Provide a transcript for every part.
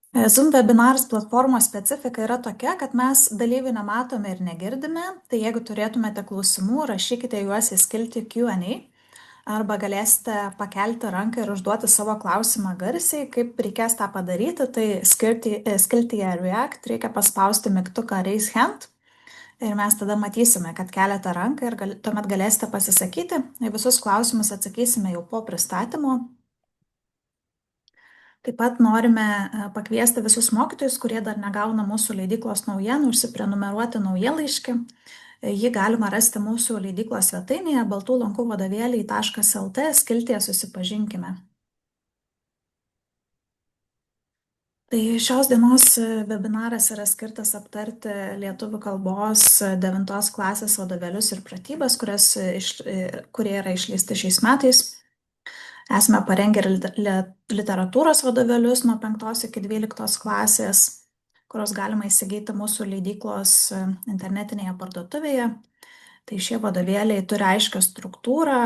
Zoom webinars platformos specifika yra tokia, kad mes dalyvių nematome ir negirdime, tai jeigu turėtumėte klausimų, rašykite juos į skiltį Q&A arba galėsite pakelti ranką ir užduoti savo klausimą garsiai. Kaip reikės tą padaryti, tai skiltyje React reikia paspausti mygtuką Raise Hand ir mes tada matysime, kad keliate ranką ir tuomet galėsite pasisakyti. Į visus klausimus atsakysime jau po pristatymo. Taip pat norime pakviesti visus mokytojus, kurie dar negauna mūsų leidyklos naujienų, užsiprenumeruoti naujienlaiškį. Jį galima rasti mūsų leidyklos svetainėje baltulankų-vadovėliai.lt skiltyje susipažinkime. Tai šios dienos webinaras yra skirtas aptarti lietuvių kalbos 9 klasės vadovėlius ir pratybas, kurie yra išleisti šiais metais. Esame parengę ir literatūros vadovėlius nuo 5 iki 12 klasės, kurios galima įsigyti mūsų leidyklos internetinėje parduotuvėje. Tai šie vadovėliai turi aiškią struktūrą,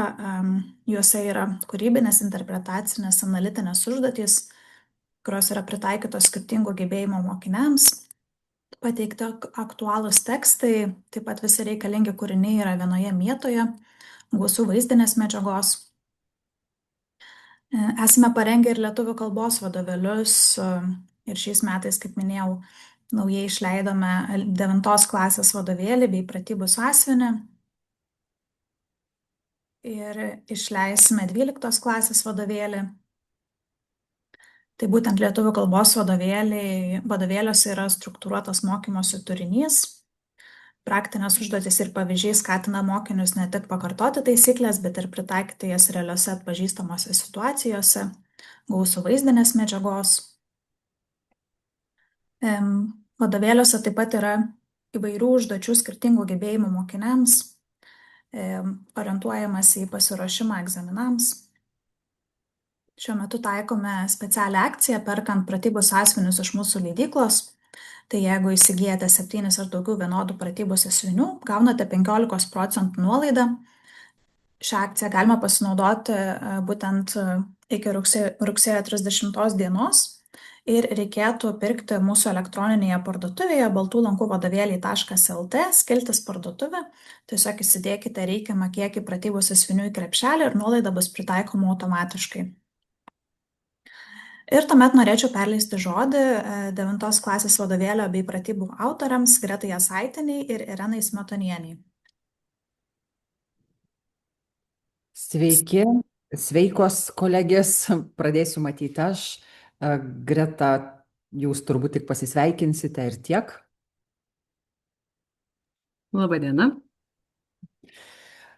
juose yra kūrybinės, interpretacinės, analitinės užduotys, kurios yra pritaikytos skirtingų gebėjimų mokiniams, pateikti aktualūs tekstai, taip pat visi reikalingi kūriniai yra vienoje vietoje, gausu vaizdinės medžiagos. Esame parengę ir lietuvių kalbos vadovėlius ir šiais metais, kaip minėjau, naujai išleidome 9 klasės vadovėlį bei pratybų sąsiuvinį ir išleisime 12 klasės vadovėlį. Tai būtent lietuvių kalbos vadovėliuose yra struktūruotas mokymosi turinys. Praktinės užduotys ir pavyzdžiai skatina mokinius ne tik pakartoti taisyklės, bet ir pritaikyti jas realiuose atpažįstamose situacijose, gausų vaizdinės medžiagos. Vadovėliuose taip pat yra įvairių užduočių skirtingų gebėjimų mokiniams, orientuojamas į pasiruošimą egzaminams. Šiuo metu taikome specialią akciją, perkant pratybų sąsiuvinius iš mūsų leidyklos. Tai jeigu įsigijate 7 ar daugiau vienodų pratybų sąsiuvinių, gaunate 15% nuolaidą. Šią akciją galima pasinaudoti būtent iki rugsėjo 30 dienos ir reikėtų pirkti mūsų elektroninėje parduotuvėje baltulankų-vadovėliai.lt skiltis parduotuvė. Tiesiog įsidėkite reikiamą kiekį pratybų sąsiuvinių į krepšelį ir nuolaida bus pritaikoma automatiškai. Ir tuomet norėčiau perleisti žodį 9 klasės vadovėlio bei pratybų autoriams Gretai Jasaitienei ir Irenai Smetonienei. Sveiki, sveikos kolegės, pradėsiu matyti aš. Greta, jūs turbūt tik pasisveikinsite ir tiek. Labadiena.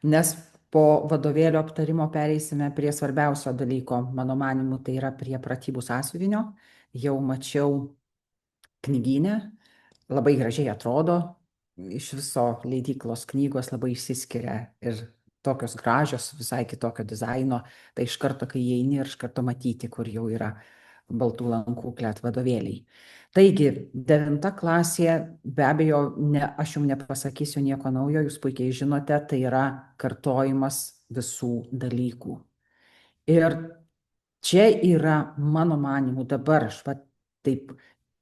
Nes po vadovėlio aptarimo pereisime prie svarbiausio dalyko, mano manimu, tai yra prie pratybų sąsiuvinio. Jau mačiau knygyne, labai gražiai atrodo, iš viso leidyklos knygos labai išsiskiria ir tokios gražios, visai kitokio dizaino, tai iš karto, kai įeini ir iš karto matyti, kur jau yra baltų lankų klet vadovėliai. Taigi, 9 klasė, be abejo, aš jums nepasakysiu nieko naujo, jūs puikiai žinote, tai yra kartojimas visų dalykų. Ir čia yra, mano manimu, dabar aš taip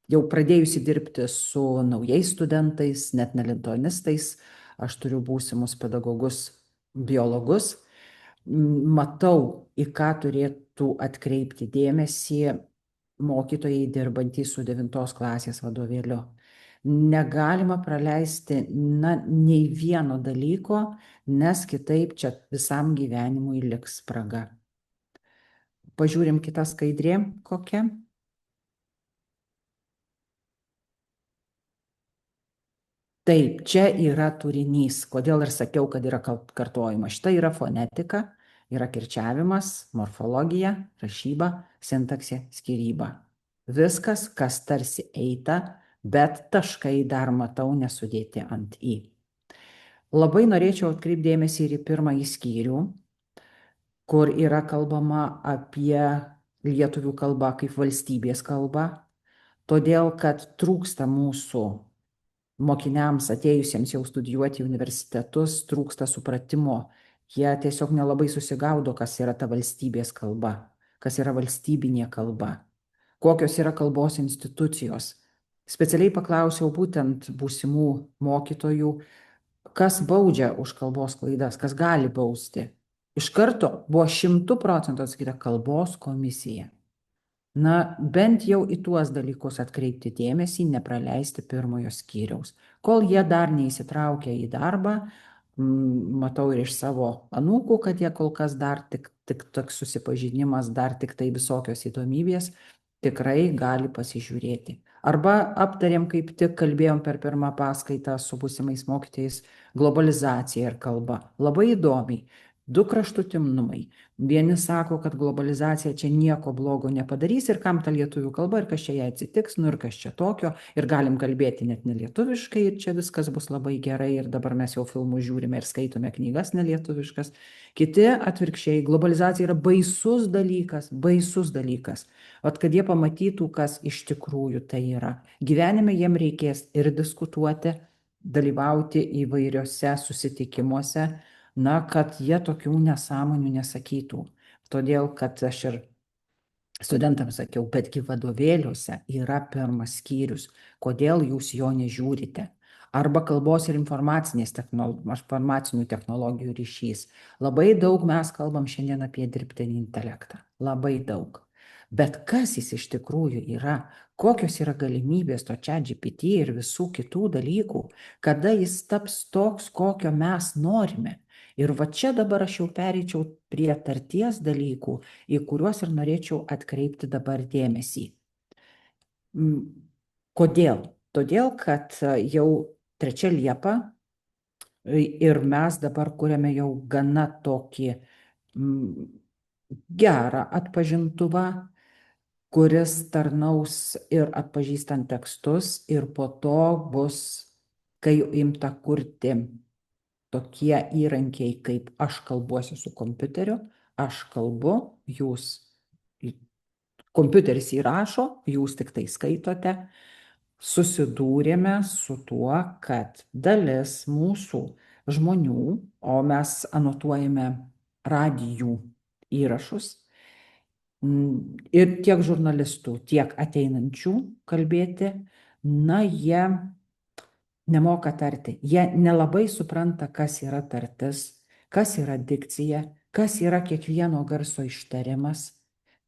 jau pradėjusi dirbti su naujais studentais, net ne lituanistais, aš turiu būsimus pedagogus, biologus, matau, į ką turėtų atkreipti dėmesį mokytojai dirbantys su 9 klasės vadovėliu. Negalima praleisti nei vieno dalyko, nes kitaip čia visam gyvenimui liks spraga. Pažiūrim kitą skaidrę kokią. Taip, čia yra turinys. Kodėl ir sakiau, kad yra kartojimas. Štai yra fonetika, yra kirčiavimas, morfologija, rašyba, sintaksė, skyryba. Viskas, kas tarsi eita, bet taškai dar matau nesudėti ant į. Labai norėčiau atkreipdėmėsi ir į pirmąjį skyrių, kur yra kalbama apie lietuvių kalbą kaip valstybės kalbą, todėl kad trūksta mūsų mokiniams atėjusiems jau studijuoti į universitetus, trūksta supratimo, jie tiesiog nelabai susigaudo, kas yra ta valstybės kalba, kas yra valstybinė kalba, kokios yra kalbos institucijos. Specialiai paklausiau būtent būsimų mokytojų, kas baudžia už kalbos klaidas, kas gali bausti. Iš karto buvo 100% atsakyta kalbos komisija. Na, bent jau į tuos dalykus atkreipti dėmesį, nepraleisti pirmojo skyriaus. Kol jie dar neįsitraukia į darbą, matau ir iš savo anūkų, kad jie kol kas dar tik toks susipažinimas, dar tik tai visokios įdomybės, tikrai gali pasižiūrėti. Arba aptarėm, kaip tik kalbėjom per pirmą paskaitą su būsimais mokytojais, globalizacija ir kalba. Labai įdomiai. Du kraštutinumai. Vieni sako, kad globalizacija čia nieko blogo nepadarys ir kam ta lietuvių kalba ir kas čia jai atsitiks, nu ir kas čia tokio, ir galim kalbėti net nelietuviškai ir čia viskas bus labai gerai ir dabar mes jau filmus žiūrime ir skaitome knygas nelietuviškas. Kiti atvirkščiai, globalizacija yra baisus dalykas, baisus dalykas. Ot, kad jie pamatytų, kas iš tikrųjų tai yra. Gyvenime jiem reikės ir diskutuoti, dalyvauti įvairiose susitikimuose, na, kad jie tokių nesąmonių nesakytų. Todėl, kad aš ir studentams sakiau, betgi vadovėliuose yra pirmas skyrius, kodėl jūs jo nežiūrite. Arba kalbos ir informacinių technologijų ryšys. Labai daug mes kalbam šiandien apie dirbtinį intelektą. Labai daug. Bet kas jis iš tikrųjų yra, kokios yra galimybės to ChatGPT ir visų kitų dalykų, kada jis taps toks, kokio mes norime. Ir va čia dabar aš jau pereičiau prie tarties dalykų, į kuriuos ir norėčiau atkreipti dabar dėmesį. Kodėl? Todėl, kad jau 3 Liepa ir mes dabar kuriame jau gana tokį gerą atpažintuvą, kuris tarnaus ir atpažįstant tekstus, ir po to bus, kai imta kurti tokie įrankiai, kaip aš kalbuosi su kompiuteriu, aš kalbu, jūs, kompiuteris įrašo, jūs tik tai skaitote, susidūrėme su tuo, kad dalis mūsų žmonių, o mes anotuojame radijų įrašus, ir tiek žurnalistų, tiek ateinančių kalbėti, na, jie nemoka tarti. Jie nelabai supranta, kas yra tartis, kas yra dikcija, kas yra kiekvieno garso ištarimas,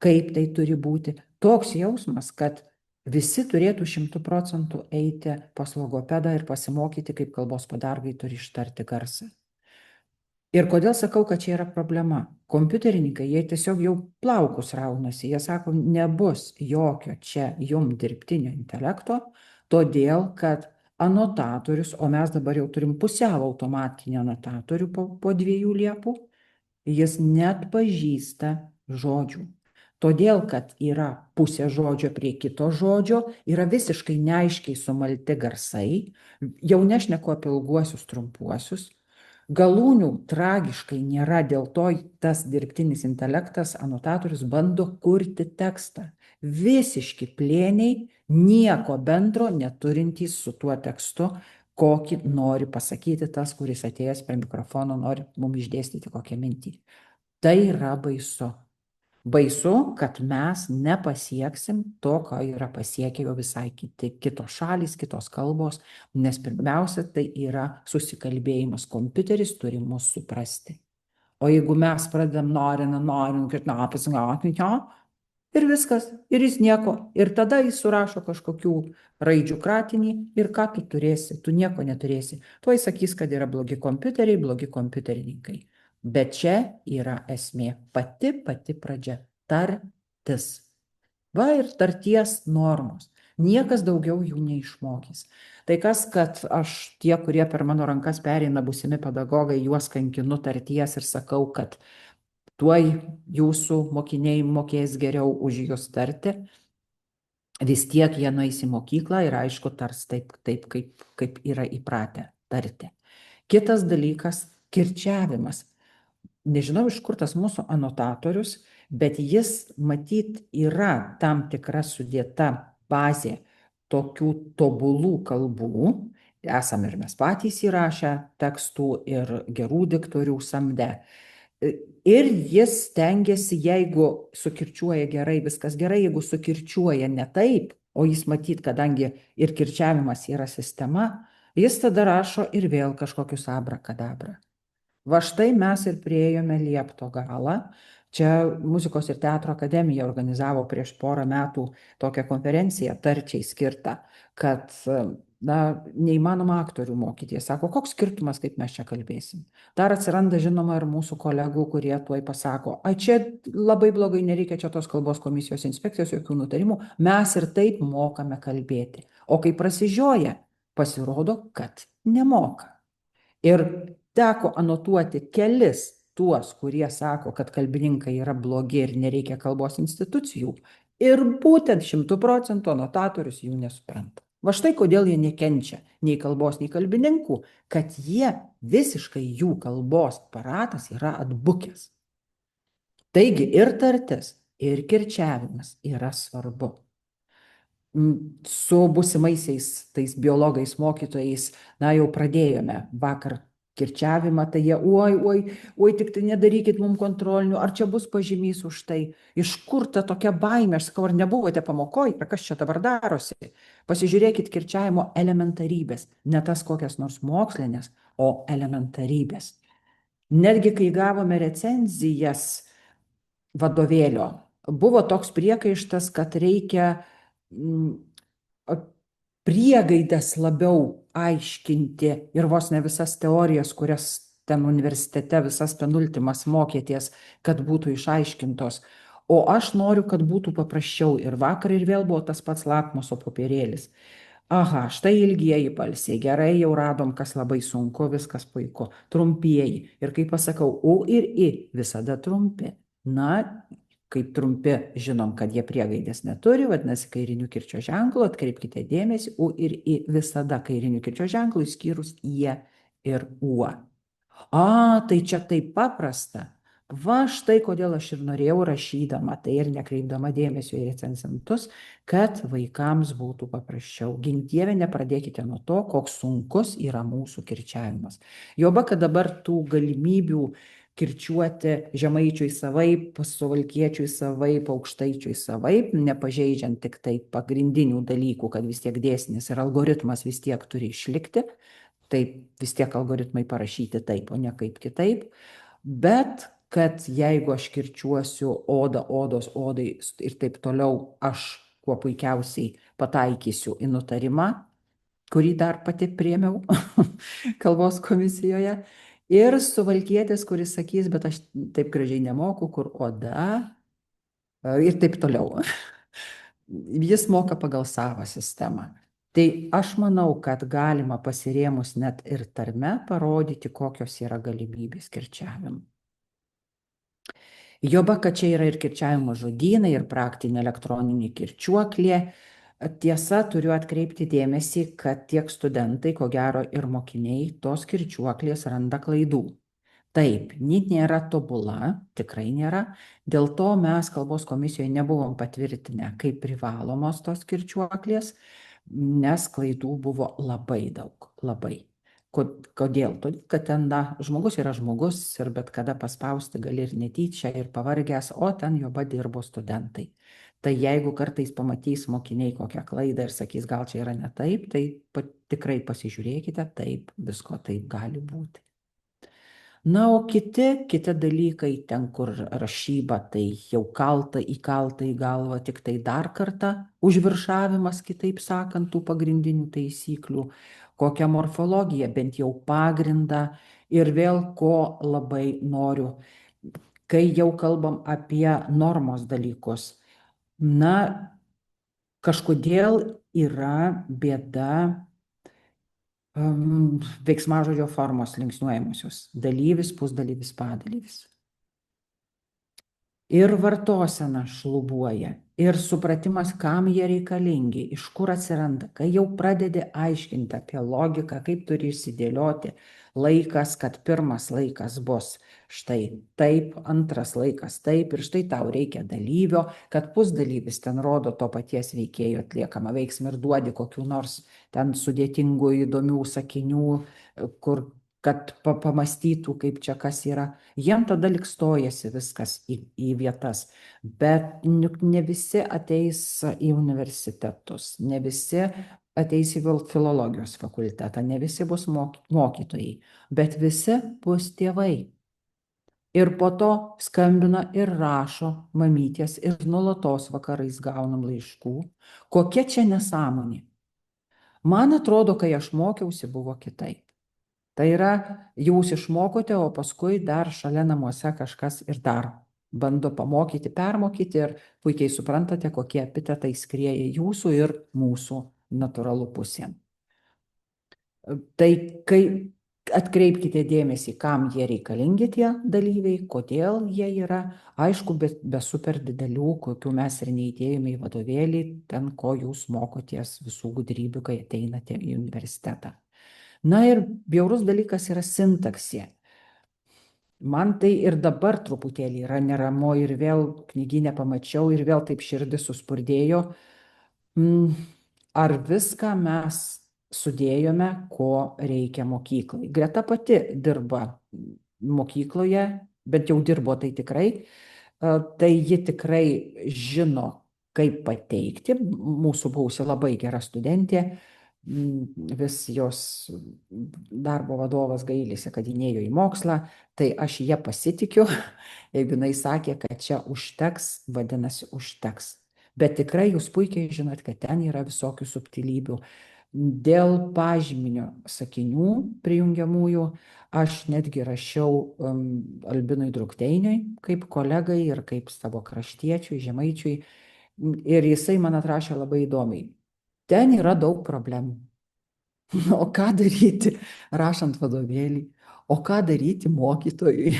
kaip tai turi būti. Toks jausmas, kad visi turėtų 100% eiti pas logopedą ir pasimokyti, kaip kalbos padargai turi ištarti garsą. Ir kodėl sakau, kad čia yra problema? Kompiuterininkai, jie tiesiog jau plaukus raunasi, jie sako, nebus jokio čia jum dirbtinio intelekto, todėl, kad anotatorius, o mes dabar jau turim pusiau automatinį anotatorių po 2 Liepų, jis net pažįsta žodžių. Todėl, kad yra pusė žodžio prie kito žodžio, yra visiškai neaiškiai sumalti garsai, jau nešneku apie ilguosius trumpuosius, galūnių tragiškai nėra, dėl to tas dirbtinis intelektas, anotatorius bando kurti tekstą. Visiški plėniai, nieko bendro neturintys su tuo tekstu, kokį nori pasakyti tas, kuris atėjęs prie mikrofono, nori mums išdėstyti kokią mintį. Tai yra baisu. Baisu, kad mes nepasieksim to, ko yra pasiekę jau visai kitos šalys, kitos kalbos, nes pirmiausia, tai yra susikalbėjimas. Kompiuteris turi mus suprasti. O jeigu mes pradedam ir viskas, ir jis nieko, ir tada jis surašo kažkokių raidžių kratinį ir ką tu turėsi, tu nieko neturėsi. Tuoj sakys, kad yra blogi kompiuteriai, blogi kompiuterininkai. Bet čia yra esmė, pati pradžia, tartis. Va ir tarties normos. Niekas daugiau jų neišmokys. Tai kas, kad aš tie, kurie per mano rankas pereina būsimi pedagogai, juos kankinu tarties ir sakau, kad tuoj jūsų mokiniai mokės geriau už jūs tarti, vis tiek jie nueis į mokyklą ir aišku tars taip, kaip yra įpratę tarti. Kitas dalykas – kirčiavimas. Nežinau, iš kur tas mūsų anotatorius, bet jis matyt yra tam tikra sudėta bazė tokių tobulų kalbų. Esam ir mes patys įrašę tekstų ir gerų diktorių samdę. Ir jis stengiasi, jeigu sukirčiuoja gerai, viskas gerai, jeigu sukirčiuoja ne taip, o jis matyt, kadangi ir kirčiavimas yra sistema, jis tada rašo ir vėl kažkokius abrakadabra. Va štai mes ir priėjome liepto galą. Čia Muzikos ir teatro akademija organizavo prieš porą metų tokią konferenciją tarčiai skirtą, kad na, neįmanoma aktorių mokyti. Jie sako, koks skirtumas, kaip mes čia kalbėsim. Dar atsiranda, žinoma, ir mūsų kolegų, kurie tuoj pasako, a čia labai blogai, nereikia čia tos kalbos komisijos inspekcijos, jokių nutarimų, mes ir taip mokame kalbėti. O kai prasižioja, pasirodo, kad nemoka. Ir teko anotuoti kelis tuos, kurie sako, kad kalbininkai yra blogi ir nereikia kalbos institucijų. Ir būtent 100% anotatorius jų nesupranta. Va štai kodėl jie nekenčia nei kalbos, nei kalbininkų, kad jie visiškai jų kalbos aparatas yra atbukęs. Taigi ir tartis, ir kirčiavimas yra svarbu. Su būsimaisiais tais biologais mokytojais, na jau pradėjome vakar kirčiavimą, tai jie, oi, tik tai nedarykit mums kontrolinių, ar čia bus pažymys už tai, iš kur ta tokia baimė, aš sakau, ar nebuvote pamokoje, ar kas čia dabar darosi, pasižiūrėkit kirčiavimo elementarybės, ne tas kokias nors mokslinės, o elementarybės. Netgi kai gavome recenzijas vadovėlio, buvo toks priekaištas, kad reikia priegaidas labiau aiškinti ir vos ne visas teorijas, kurias ten universitete visas penultimas mokėties, kad būtų išaiškintos. O aš noriu, kad būtų paprasčiau. Ir vakar ir vėl buvo tas pats lakmuso popierėlis. Aha, štai ilgieji balsiai, gerai, jau radom, kas labai sunku, viskas puiku. Trumpieji. Ir kai pasakau, U ir I visada trumpi. Na, kaip trumpi, žinom, kad jie priegaidės neturi, vadinasi, kairinių kirčio ženklų, atkreipkite dėmesį, U ir I visada kairinių kirčio ženklų, išskyrus Ie ir Uo. Tai čia taip paprasta. Va štai kodėl aš ir norėjau rašydama, tai ir nekreipdama dėmesio į recenzentus, kad vaikams būtų paprasčiau. Gink Dieve, nepradėkite nuo to, koks sunkus yra mūsų kirčiavimas. Joba, kad dabar tų galimybių kirčiuoti žemaičiui savaip, suvalkiečiui savaip, aukštaičiui savaip, nepažeidžiant tik tai pagrindinių dalykų, kad vis tiek dėsnis ir algoritmas vis tiek turi išlikti, taip vis tiek algoritmai parašyti taip, o ne kaip kitaip, bet kad jeigu aš kirčiuosiu odą, odos, odai ir taip toliau, aš kuo puikiausiai pataikysiu į nutarimą, kurį dar pati priėmiau kalbos komisijoje, ir suvalkietis, kuris sakys, bet aš taip gražiai nemoku, kur oda ir taip toliau. Jis moka pagal savo sistemą. Tai aš manau, kad galima pasirėmus net ir tarme parodyti, kokios yra galimybės kirčiavimui. Joba, kad čia yra ir kirčiavimo žodynai, ir praktinė elektroninė kirčiuoklė. Tiesa, turiu atkreipti dėmesį, kad tiek studentai, ko gero ir mokiniai, tos kirčiuoklės randa klaidų. Taip, ji nėra tobula, tikrai nėra. Dėl to mes kalbos komisijoje nebuvom patvirtinę kaip privalomos tos kirčiuoklės, nes klaidų buvo labai daug, labai. Kodėl? Todėl, kad ten žmogus yra žmogus ir bet kada paspausti gali ir netyčia, ir pavargęs, o ten Joba dirbo studentai. Tai jeigu kartais pamatys mokiniai kokią klaidą ir sakys, gal čia yra ne taip, tai tikrai pasižiūrėkite, taip, visko taip gali būti. Na, o kiti dalykai, ten, kur rašyba, tai jau įkalta į galvą, tik tai dar kartą užviršavimas, kitaip sakant, tų pagrindinių taisyklių, kokią morfologiją, bent jau pagrindą, ir vėl ko labai noriu, kai jau kalbam apie normos dalykus. Na, kažkodėl yra bėda veiksmažodžio formos linksniuojamosios. Dalyvis, pusdalyvis, padalyvis. Ir vartosena šlubuoja, ir supratimas, kam jie reikalingi, iš kur atsiranda, kai jau pradedi aiškinti apie logiką, kaip turi išsidėlioti laikas, kad pirmas laikas bus štai taip, antras laikas taip, ir štai tau reikia dalyvio, kad pusdalyvis ten rodo to paties veikėjo atliekamą veiksmą ir duodi kokių nors ten sudėtingų įdomių sakinių, kur kad pamastytų, kaip čia kas yra. Jiem tada likstojasi viskas į vietas. Bet ne visi ateis į universitetus, ne visi ateis į filologijos fakultetą, ne visi bus mokytojai, bet visi bus tėvai. Ir po to skambina ir rašo mamytės ir nuolatos vakarais gaunam laiškų. Kokia čia nesąmonė? Man atrodo, kai aš mokiausi, buvo kitaip. Tai yra, jūs išmokote, o paskui dar šalia namuose kažkas ir dar bando pamokyti, permokyti ir puikiai suprantate, kokie epitetai skrieja jūsų ir mūsų natūralų pusėn. Tai kai atkreipkite dėmesį, kam jie reikalingi tie dalyviai, kodėl jie yra, aišku, be super didelių, kokių mes ir neįdėjome į vadovėlį, ten, ko jūs mokotės visų gudrybių, kai ateinate į universitetą. Na ir bjaurus dalykas yra sintaksė. Man tai ir dabar truputėlį yra neramu ir vėl knyginę pamačiau ir vėl taip širdis suspurdėjo. Ar viską mes sudėjome, ko reikia mokyklai? Greta pati dirba mokykloje, bet jau dirbo tai tikrai. Tai ji tikrai žino, kaip pateikti. Mūsų buvusi labai gera studentė. Vis jos darbo vadovas gailisi, kad ji nėjo į mokslą, tai aš ją pasitikiu. Jeigu jinai sakė, kad čia užteks, vadinasi užteks. Bet tikrai jūs puikiai žinot, kad ten yra visokių subtilybių. Dėl pažyminio sakinių prijungiamųjų aš netgi rašiau Albinui Drukteiniui kaip kolegai ir kaip savo kraštiečiui, žemaičiui. Ir jisai man atrašė labai įdomiai. Ten yra daug problemų. O ką daryti rašant vadovėlį? O ką daryti mokytojui,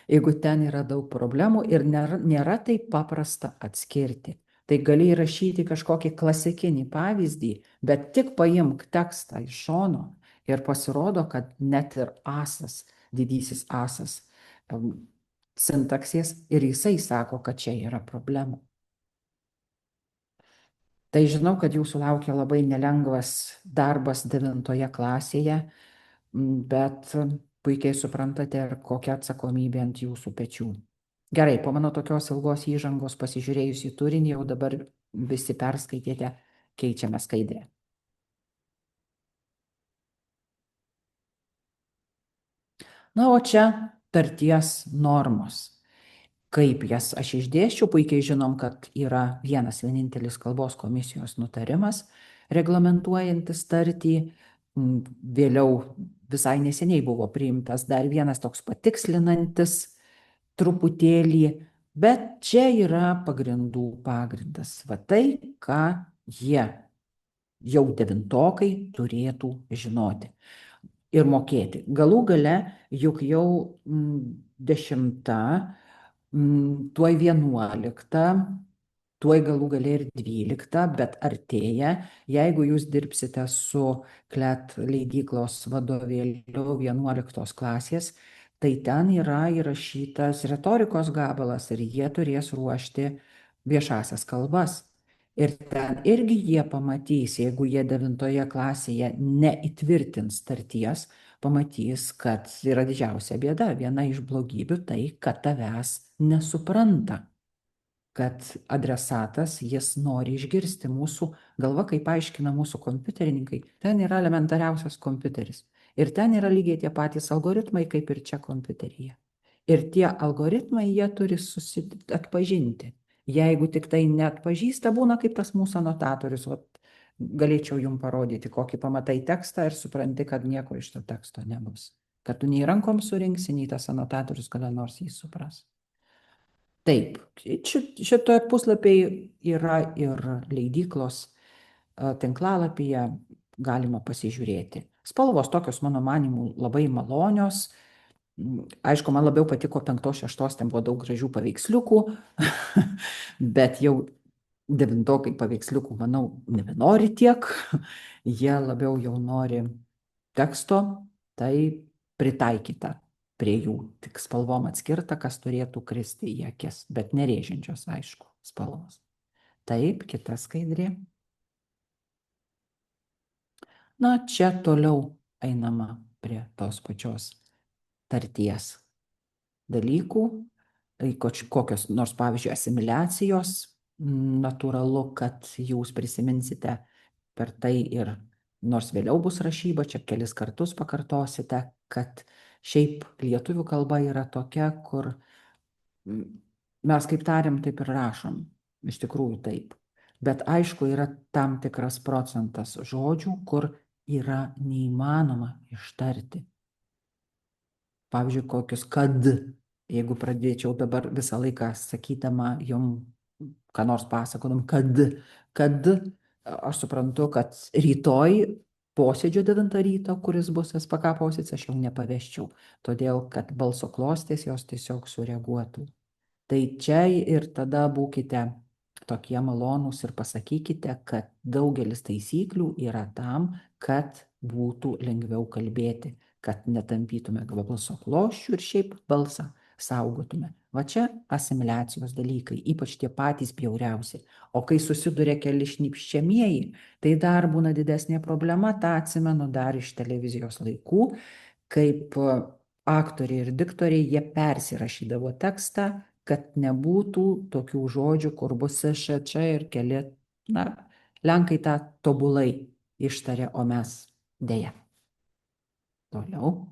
jeigu ten yra daug problemų ir nėra taip paprasta atskirti? Tai gali įrašyti kažkokį klasikinį pavyzdį, bet tik paimk tekstą iš šono ir pasirodo, kad net ir asas, didysis asas sintaksės ir jisai sako, kad čia yra problemų. Tai žinau, kad jūsų laukia labai nelengvas darbas 9 klasėje, bet puikiai suprantate, kokia atsakomybė ant jūsų pečių. Gerai, po mano tokios ilgos įžangos pasižiūrėjus į turinį, jau dabar visi perskaitėte, keičiame skaidrę. Na, o čia tarties normos. Kaip jas aš išdėsčiau, puikiai žinom, kad yra vienas vienintelis kalbos komisijos nutarimas reglamentuojantis tartį. Vėliau visai neseniai buvo priimtas dar vienas toks patikslinantis truputėlį, bet čia yra pagrindų pagrindas. Va tai, ką jie jau 9-okai turėtų žinoti ir mokėti. Galų gale, juk jau 10, tuoj 11, tuoj galų gale ir 12, bet artėja, jeigu jūs dirbsite su KLET leidyklos vadovėliu 11 klasės, tai ten yra įrašytas retorikos gabalas ir jie turės ruošti viešasias kalbas. Ir ten irgi jie pamatys, jeigu jie 9 klasėje neįtvirtins tarties, pamatys, kad yra didžiausia bėda. Viena iš blogybių tai, kad tavęs nesupranta, kad adresatas jis nori išgirsti mūsų galva, kaip aiškina mūsų kompiuterininkai. Ten yra elementariausias kompiuteris. Ir ten yra lygiai tie patys algoritmai, kaip ir čia kompiuteryje. Ir tie algoritmai jie turi atpažinti. Jeigu tik tai neatpažįsta, būna kaip tas mūsų anotatorius. Galėčiau jums parodyti, kokį pamatai tekstą ir supranti, kad nieko iš to teksto nebus. Kad tu nei rankom surinksi, nei tas anotatorius kada nors jį supras. Taip, šitoje puslapyje yra ir leidyklos tinklalapyje, galima pasižiūrėti. Spalvos tokios, mano manimu, labai malonios. Aišku, man labiau patiko 5-6, ten buvo daug gražių paveiksliukų, bet jau 9-okai paveiksliukų, manau, nebenori tiek. Jie labiau jau nori teksto, tai pritaikyta prie jų, tik spalvom atskirta, kas turėtų kristi į akis, bet nerėžiančios, aišku, spalvos. Taip, kita skaidrė. Na, čia toliau einama prie tos pačios tarties dalykų, kokios nors, pavyzdžiui, asimiliacijos, natūralu, kad jūs prisiminsite per tai ir nors vėliau bus rašyba, čia kelis kartus pakartosite, kad šiaip lietuvių kalba yra tokia, kur mes kaip tariam, taip ir rašom. Iš tikrųjų taip. Bet aišku, yra tam tikras procentas žodžių, kur yra neįmanoma ištarti. Pavyzdžiui, kokius kad, jeigu pradėčiau dabar visą laiką sakydama jum, ką nors pasakodam, kad aš suprantu, kad rytoj posėdžio 9 ryto, kuris bus SPK posėdis, aš jau nepaveščiau, todėl kad balso klostės jos tiesiog sureaguotų. Tai čia ir tada būkite tokie malonūs ir pasakykite, kad daugelis taisyklių yra tam, kad būtų lengviau kalbėti, kad netampytume balso klosčių ir šiaip balsą saugotume. Va čia asimiliacijos dalykai, ypač tie patys bjauriausi. O kai susiduria keli šnipščiamieji, tai dar būna didesnė problema, tą atsimenu dar iš televizijos laikų, kaip aktoriai ir diktoriai, jie persirašydavo tekstą, kad nebūtų tokių žodžių, kur bus š ir keli, na, lenkai tą tobulai ištarė, o mes dėja. Toliau.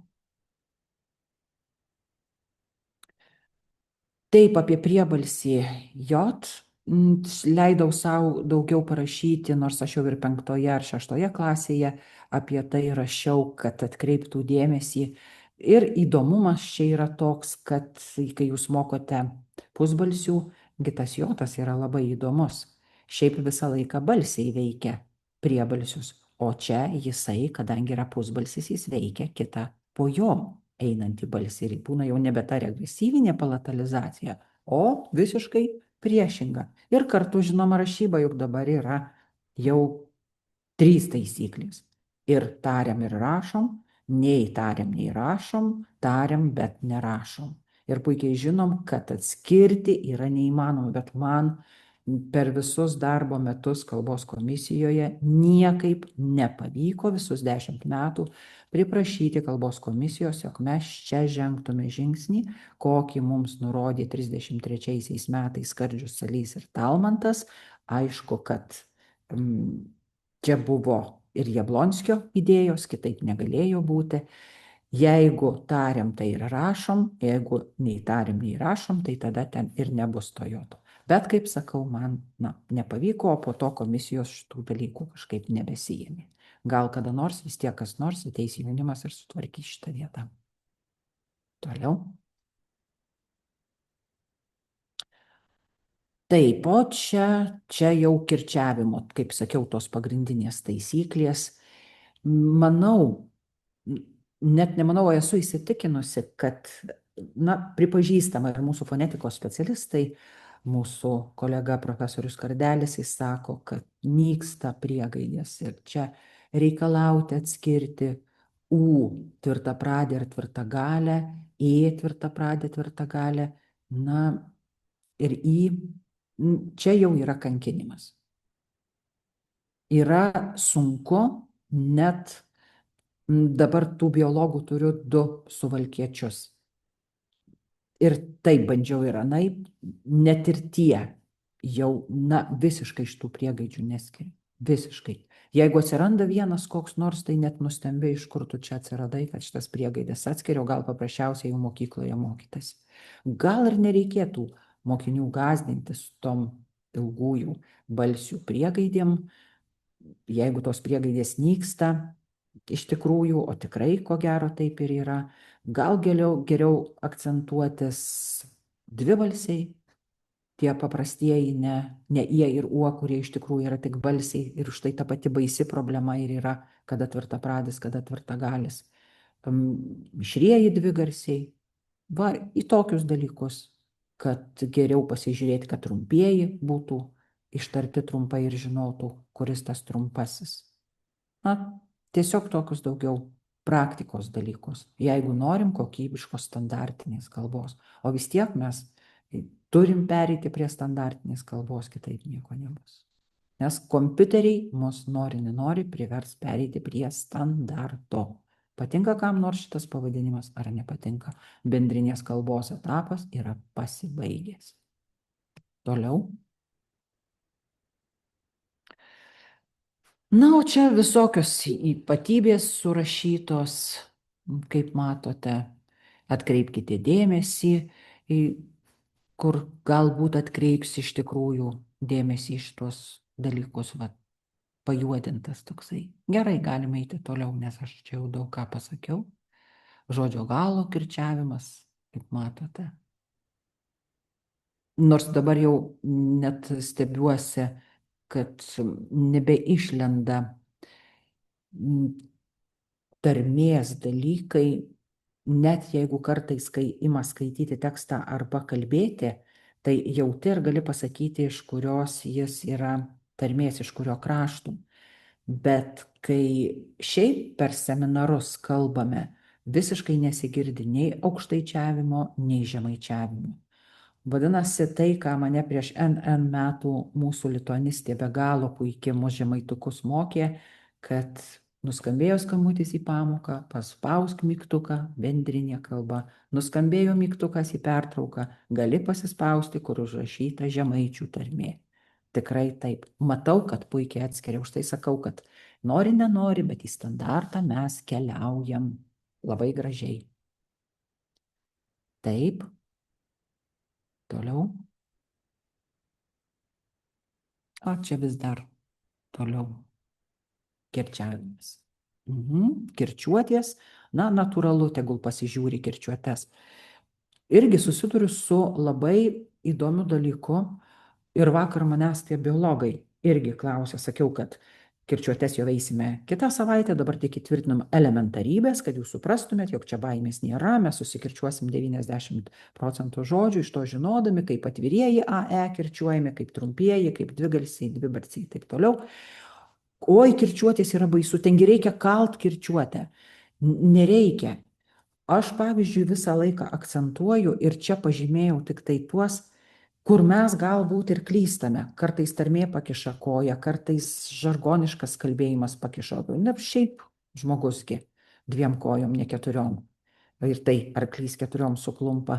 Taip, apie priebalsį J leidau savo daugiau parašyti, nors aš jau ir 5 ar 6 klasėje apie tai rašiau, kad atkreiptų dėmesį. Ir įdomumas čia yra toks, kad kai jūs mokote pusbalsių, tas jotas yra labai įdomus. Šiaip visą laiką balsiai veikia priebalsius, o čia jisai, kadangi yra pusbalsis, jis veikia kitą po jo einantį balsį ir būna jau nebe ta regresyvinė palatalizacija, o visiškai priešinga. Ir kartu, žinoma, rašyba juk dabar yra jau 3 taisyklės. Ir tariam ir rašom, nei tariam, nei rašom, tariam, bet nerašom. Ir puikiai žinom, kad atskirti yra neįmanoma, bet man per visus darbo metus kalbos komisijoje niekaip nepavyko visus 10 metų priprašyti kalbos komisijos, jog mes čia žengtume žingsnį, kokį mums nurodė 33 metais Skardžius, Salys ir Talmantas. Aišku, kad čia buvo ir Jablonskio idėjos, kitaip negalėjo būti. Jeigu tariam, tai ir rašom, jeigu nei tariam, nei rašom, tai tada ten ir nebus to joto. Bet, kaip sakau, man nepavyko, o po to komisijos šitų dalykų kažkaip nebesijėmė. Gal kada nors vis tiek kas nors ateis jaunimas ir sutvarkys šitą vietą. Toliau. Taip, o čia jau kirčiavimo, kaip sakiau, tos pagrindinės taisyklės. Manau, net nemanau, esu įsitikinusi, kad, pripažįstama ir mūsų fonetikos specialistai, mūsų kolega profesorius Kardelis, jis sako, kad nyksta priegaidės ir čia reikalauti atskirti U tvirtapradę ir tvirtagalę, E tvirtapradę, tvirtagalę, ir I, čia jau yra kankinimas. Yra sunku, net dabar tų biologų turiu 2 suvalkiečius. Ir taip bandžiau ir anaip, net ir tie jau, visiškai šitų priegaidžių neskiria. Visiškai. Jeigu atsiranda vienas koks nors, tai net nustembi, iš kur tu čia atsiradai, kad šitas priegaidės atskiria, gal paprasčiausiai jau mokykloje mokytas. Gal ir nereikėtų mokinių gąsdintis tom ilgųjų balsių priegaidėm, jeigu tos priegaidės nyksta, iš tikrųjų, o tikrai, ko gero, taip ir yra, gal geriau akcentuotis dvibalsiai, tie paprastieji, ne ie ir uo, kurie iš tikrųjų yra tik balsiai, ir štai ta pati baisi problema ir yra, kada tvirtapradis, kada tvirtagalis. Mišrieji dvigarsiai, va, į tokius dalykus, kad geriau pasižiūrėti, kad trumpieji būtų ištarti trumpai ir žinotų, kuris tas trumpasis. Tiesiog tokius daugiau praktikos dalykus, jeigu norim kokybiškos standartinės kalbos. O vis tiek mes turim pereiti prie standartinės kalbos, kitaip nieko nebus. Nes kompiuteriai mus nori, nenori privers pereiti prie standarto. Patinka kam nors šitas pavadinimas ar nepatinka? Bendrinės kalbos etapas yra pasibaigęs. Toliau. Na, o čia visokios ypatybės surašytos, kaip matote. Atkreipkite dėmesį, kur galbūt atkreips iš tikrųjų dėmesį iš tuos dalykus, va, pajuodintas toksai. Gerai, galime eiti toliau, nes aš čia jau daug ką pasakiau. Žodžio galo kirčiavimas, kaip matote. Nors dabar jau net stebiuosi, kad nebeišlenda tarmės dalykai, net jeigu kartais, kai ima skaityti tekstą arba kalbėti, tai jauti ir gali pasakyti, iš kurios jis yra tarmės, iš kurio krašto. Bet kai šiaip per seminarus kalbame, visiškai nesigirdi nei aukštaičiavimo, nei žemaičiavimo. Vadinasi, tai, ką mane prieš NN metų mūsų lituanistė be galo puikiai mus žemaitukus mokė, kad nuskambėjo skambutis į pamoką, paspausk mygtuką, bendrinė kalba, nuskambėjo mygtukas į pertrauką, gali pasispausti, kur užrašyta žemaičių tarmė. Tikrai taip. Matau, kad puikiai atskiria. Už tai sakau, kad nori, nenori, bet į standartą mes keliaujam labai gražiai. Taip. Toliau. O čia vis dar toliau. Kirčiavimas. Kirčiuotės. Na, natūralu, tegul pasižiūri kirčiuotės. Irgi susiduriu su labai įdomiu dalyku. Ir vakar manęs tie biologai irgi klausė, sakiau, kad kirčiuotės jau eisime kitą savaitę, dabar tik įtvirtinam elementarybės, kad jūs suprastumėt, jog čia baimės nėra, mes susikirčiuosim 90% žodžių, iš to žinodami, kaip atvirieji AE kirčiuojami, kaip trumpieji, kaip dvigalsiai, dvibalsiai ir taip toliau. Oi, kirčiuotės yra baisu, tengi reikia kalt kirčiuotę. Nereikia. Aš, pavyzdžiui, visą laiką akcentuoju ir čia pažymėjau tik tai tuos, kur mes galbūt ir klystame. Kartais tarmė pakiša koją, kartais žargoniškas kalbėjimas pakiša. Ne šiaip žmogusgi 2 kojom, ne 4. Ir tai arklys 4 suklumpa.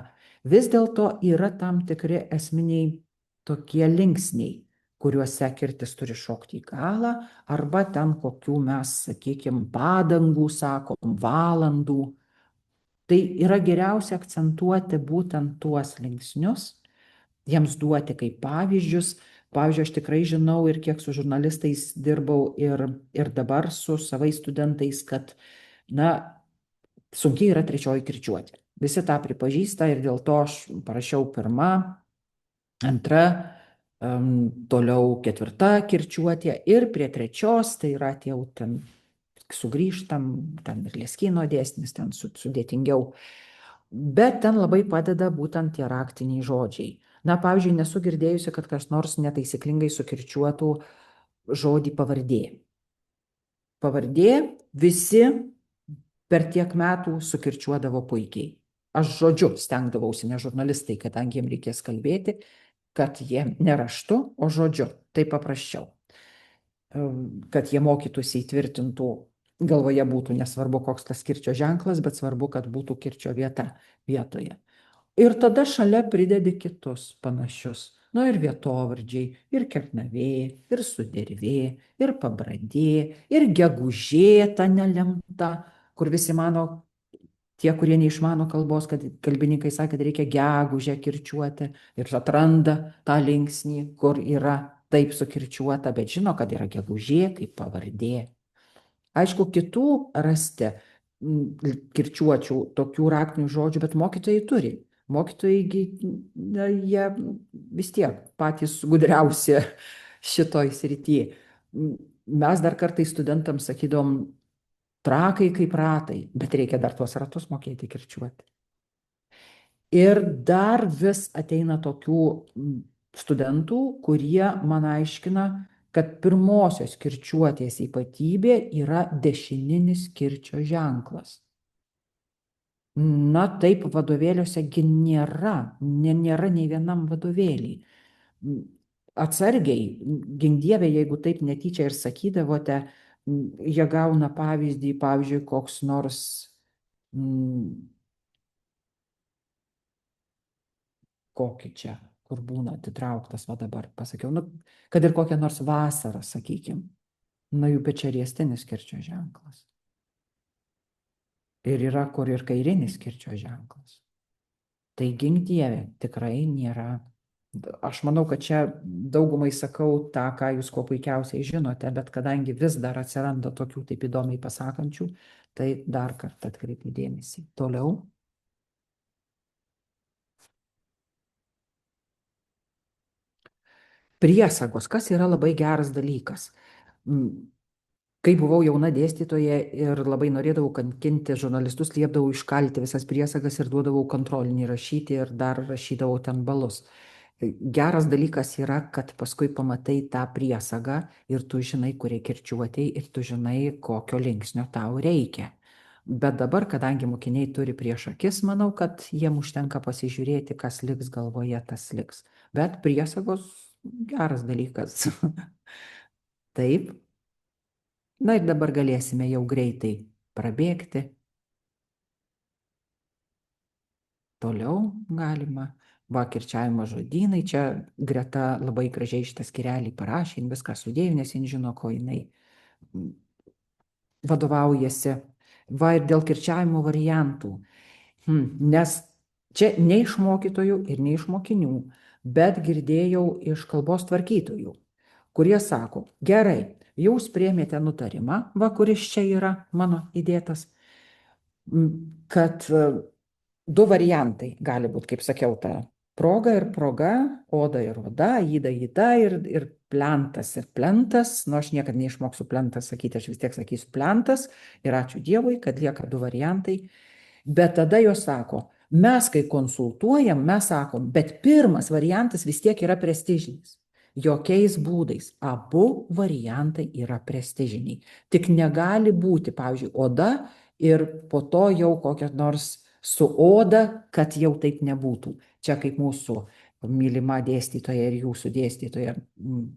Vis dėlto yra tam tikri esminiai tokie linksniai, kuriuose kirtis turi šokti į galą, arba ten kokių mes, sakykime, padangų, sakom, valandų. Tai yra geriausia akcentuoti būtent tuos linksnius, jiems duoti kaip pavyzdžius. Pavyzdžiui, aš tikrai žinau ir kiek su žurnalistais dirbau ir dabar su savais studentais, kad, na, sunkiai yra 3 kirčiuotė. Visi tą pripažįsta ir dėl to aš parašiau 1, 2, toliau 4 kirčiuotė ir prie 3, tai yra tie jau ten sugrįžtam, ten ir Leskino dėsnis, ten sudėtingiau. Bet ten labai padeda būtent tie raktiniai žodžiai. Na, pavyzdžiui, nesu girdėjusi, kad kas nors netaisyklingai sukirčiuotų žodį pavardė. Pavardė visi per tiek metų sukirčiuodavo puikiai. Aš žodžiu stengdavausi, ne žurnalistai, kadangi jiems reikės kalbėti, kad jie ne raštu, o žodžiu. Tai paprasčiau. Kad jie mokytųsi įtvirtintų, galvoje būtų nesvarbu, koks tas kirčio ženklas, bet svarbu, kad būtų kirčio vieta vietoje. Ir tada šalia pridedi kitus panašius. Nu ir vietovardžiai, ir Kernavė, ir Sudervė, ir Pabradė, ir Gegužė ta nelemta, kur visi mano, tie, kurie neišmano kalbos, kad kalbininkai sakė, kad reikia gegužę kirčiuoti ir atranda tą linksnį, kur yra taip sukirčiuota, bet žino, kad yra Gegužė kaip pavardė. Aišku, kitų rasti kirčiuočių tokių raktinių žodžių, bet mokytojai turi. Mokytojai, jie vis tiek patys gudriausi šitoj srity. Mes dar kartais studentams sakydom, trakai kaip ratai, bet reikia dar tuos ratus mokėti kirčiuoti. Ir dar vis ateina tokių studentų, kurie man aiškina, kad pirmosios kirčiuotės ypatybė yra dešininis kirčio ženklas. Na taip, vadovėliuose nėra nei vienam vadovėlį. Atsargiai, gink Dieve, jeigu taip netyčia ir sakydavote, Jie gauna pavyzdį, pavyzdžiui, koks nors kokį čia, kur būna atitrauktas, va dabar pasakiau, nu, kad ir kokią nors vasarą, sakykime, nu jų bet čia riestinis kirčio ženklas. Ir yra kur ir kairinis kirčio ženklas. Tai gink Dieve, tikrai nėra. Aš manau, kad čia daugumai sakau tą, ką jūs kuo puikiausiai žinote, bet kadangi vis dar atsiranda tokių taip įdomiai pasakančių, tai dar kartą atkreipiu dėmesį. Toliau. Priesagos, kas yra labai geras dalykas. Kai buvau jauna dėstytoja ir labai norėdavau kankinti žurnalistus, liepdavau iškalti visas priesagas ir duodavau kontrolinį rašyti ir dar rašydavau ten balus. Geras dalykas yra, kad paskui pamatai tą priesagą ir tu žinai, kurie kirčiuotėjai ir tu žinai, kokio linksnio tau reikia. Bet dabar, kadangi mokiniai turi prieš akis, manau, kad jiem užtenka pasižiūrėti, kas liks galvoje, tas liks. Bet priesagos geras dalykas. Taip. Na ir dabar galėsime jau greitai prabėgti. Toliau galima. Va, kirčiavimo žodynai. Čia Greta labai gražiai šitą skyrelį parašė, viską sudėjo, nes jin žino, ko jinai vadovaujasi. Va, ir dėl kirčiavimo variantų. Nes čia ne iš mokytojų ir ne iš mokinių, bet girdėjau iš kalbos tvarkytojų, kurie sako, gerai, jūs priėmėte nutarimą, va, kuris čia yra mano įdėtas, kad du variantai gali būti, kaip sakiau, ta proga ir proga, oda ir oda, įda įda ir plentas ir plentas. Nu, aš niekada neišmoksiu plentas sakyti, aš vis tiek sakysiu plentas ir ačiū Dievui, kad lieka du variantai. Bet tada jos sako, mes kai konsultuojam, mes sakom, bet pirmas variantas vis tiek yra prestižinis. Jokiais būdais. Abu variantai yra prestižiniai. Tik negali būti, pavyzdžiui, oda ir po to jau kokia nors su oda, kad jau taip nebūtų. Čia kaip mūsų mylima dėstytoja ir jūsų dėstytoja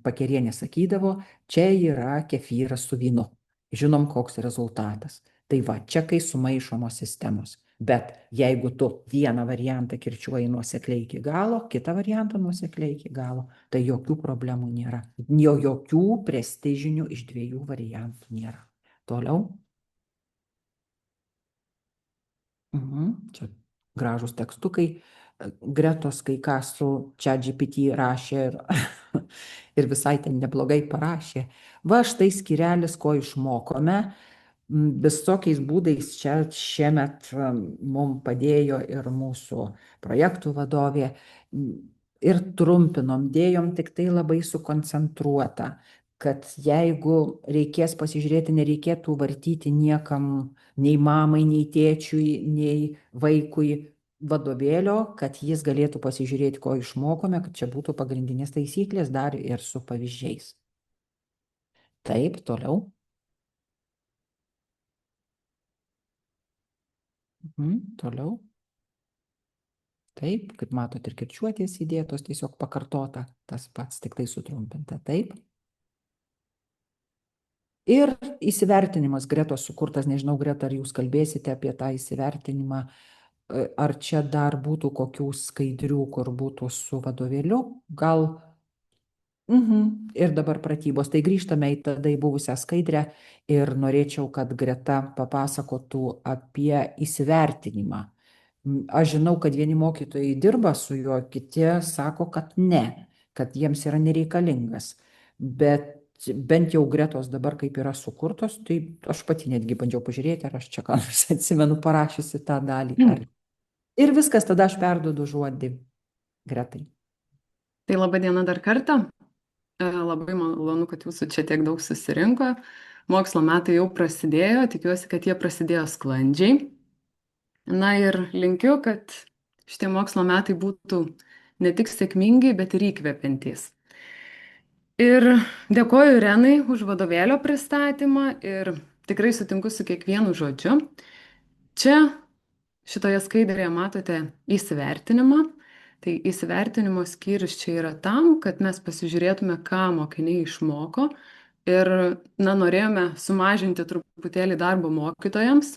Pakerienė sakydavo, čia yra kefyras su vynu. Žinom, koks rezultatas. Tai va, čia kai sumaišomos sistemos. Bet jeigu tu vieną variantą kirčiuoji nuosekliai iki galo, kitą variantą nuosekliai iki galo, tai jokių problemų nėra. Jokių prestižinių iš dviejų variantų nėra. Toliau. Čia gražus tekstukai. Gretos kai ką su ChatGPT rašė ir visai ten neblogai parašė. Va, štai skyrelis, ko išmokome. Visokiais būdais čia šiemet mums padėjo ir mūsų projektų vadovė. Ir trumpinom, dėjom tik tai labai sukoncentruota, kad jeigu reikės pasižiūrėti, nereikėtų vartyti niekam, nei mamai, nei tėčiui, nei vaikui vadovėlio, kad jis galėtų pasižiūrėti, ko išmokome, kad čia būtų pagrindinės taisyklės dar ir su pavyzdžiais. Taip, toliau. Toliau. Taip, kaip matot, ir kirčiuotės įdėtos, tiesiog pakartota, tas pats, tik tai sutrumpinta. Taip. Ir įsivertinimas Gretos sukurtas, nežinau, Greta, ar jūs kalbėsite apie tą įsivertinimą, ar čia dar būtų kokių skaidrių, kur būtų su vadovėliu, gal. Ir dabar pratybos. Tai grįžtame į tada į buvusią skaidrę ir norėčiau, kad Greta papasakotų apie įsivertinimą. Aš žinau, kad vieni mokytojai dirba su juo, kiti sako, kad ne, kad jiems yra nereikalingas. Bet bent jau Gretos dabar kaip yra sukurtos, tai aš pati netgi bandžiau pažiūrėti, ar aš čia ką nors atsimenu parašiusi tą dalį. Ir viskas, tada aš perduodu žodį Gretai. Tai laba diena dar kartą. Labai malonu, kad jūsų čia tiek daug susirinko. Mokslo metai jau prasidėjo, tikiuosi, kad jie prasidėjo sklandžiai. Na ir linkiu, kad šitie mokslo metai būtų ne tik sėkmingi, bet ir įkvepiantys. Ir dėkoju Irenai už vadovėlio pristatymą ir tikrai sutinku su kiekvienu žodžiu. Čia šitoje skaidrėje matote įsivertinimą. Tai įsivertinimo skyrius čia yra tam, kad mes pasižiūrėtume, ką mokiniai išmoko, Ir, na, norėjome sumažinti truputėlį darbo mokytojams,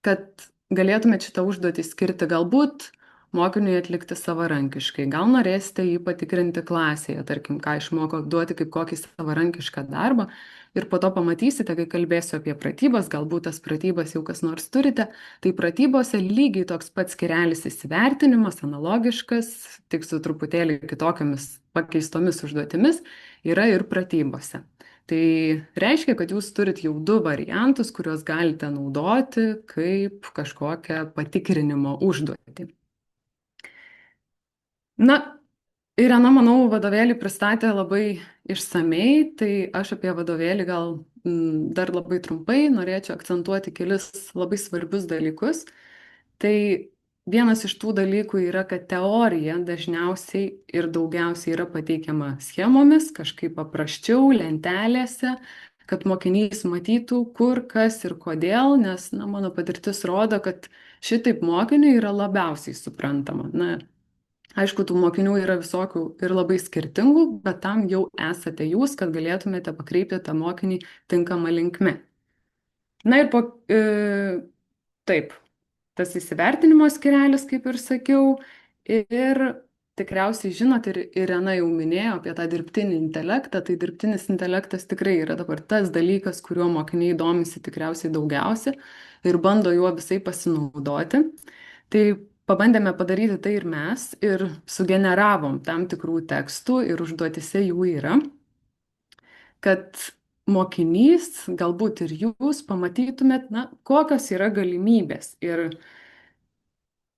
kad galėtumėt šitą užduotį skirti galbūt mokiniui atlikti savarankiškai. Gal norėsite jį patikrinti klasėje, tarkim, ką išmoko duoti kaip kokį savarankišką darbą. Ir po to pamatysite, kai kalbėsiu apie pratybas, galbūt tas pratybas jau kas nors turite, tai pratybose lygiai toks pats skirelis įsivertinimas, analogiškas, tik su truputėlį kitokiamis pakeistomis užduotimis, yra ir pratybose. Tai reiškia, kad jūs turit jau du variantus, kuriuos galite naudoti kaip kažkokią patikrinimo užduotį. Na, Irena, manau, vadovėlį pristatė labai išsamei, tai aš apie vadovėlį gal dar labai trumpai norėčiau akcentuoti kelis labai svarbius dalykus. Tai vienas iš tų dalykų yra, kad teorija dažniausiai ir daugiausiai yra pateikiama schemomis, kažkaip paprasčiau, lentelėse, kad mokinys matytų, kur, kas ir kodėl, nes, na, mano patirtis rodo, kad šitaip mokiniui yra labiausiai suprantama. Na, aišku, tų mokinių yra visokių ir labai skirtingų, bet tam jau esate jūs, kad galėtumėte pakreipti tą mokinį tinkamą linkme. Na ir taip, tas įsivertinimo skirelis, kaip ir sakiau, ir tikriausiai žinot, ir Irena jau minėjo apie tą dirbtinį intelektą, tai dirbtinis intelektas tikrai yra dabar tas dalykas, kuriuo mokiniai domisi tikriausiai daugiausia ir bando juo visai pasinaudoti. Tai pabandėme padaryti tai ir mes, ir sugeneravom tam tikrų tekstų ir užduotise jų yra, kad mokinys, galbūt ir jūs pamatytumėt, na, kokios yra galimybės. Ir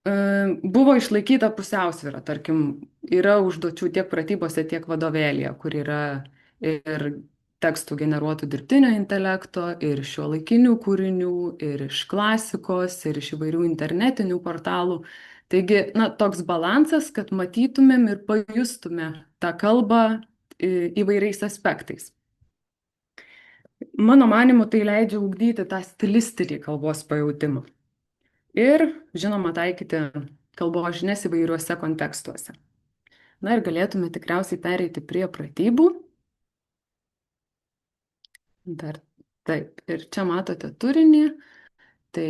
buvo išlaikyta pusiausvyra, tarkim, yra užduočių tiek pratybose, tiek vadovėlyje, kur yra ir tekstų generuotų dirbtinio intelekto, ir šiuolaikinių kūrinių, ir iš klasikos, ir iš įvairių internetinių portalų. Taigi, na, toks balansas, kad matytumėm ir pajustume tą kalbą įvairiais aspektais. Mano manimu, tai leidžia ugdyti tą stilistinį kalbos pajautimą. Ir, žinoma, taikyti kalbos žinias įvairiuose kontekstuose. Na ir galėtume tikriausiai pereiti prie pratybų. Dar taip, ir čia matote turinį. Tai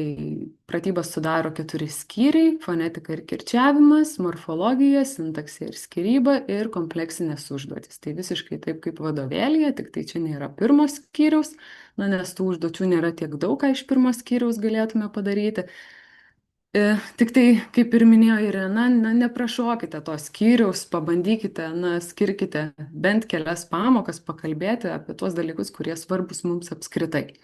pratybas sudaro 4 skyriai - fonetika ir kirčiavimas, morfologija, sintaksė ir skyryba ir kompleksinės užduotys. Tai visiškai taip kaip vadovėlyje, tik tai čia nėra pirmo skyriaus, na, nes tų užduočių nėra tiek daug, ką iš pirmo skyriaus galėtume padaryti. Tik tai, kaip ir minėjo Irena, na, neprašokite to skyriaus, pabandykite, na, skirkite bent kelias pamokas pakalbėti apie tuos dalykus, kurie svarbus mums apskritai.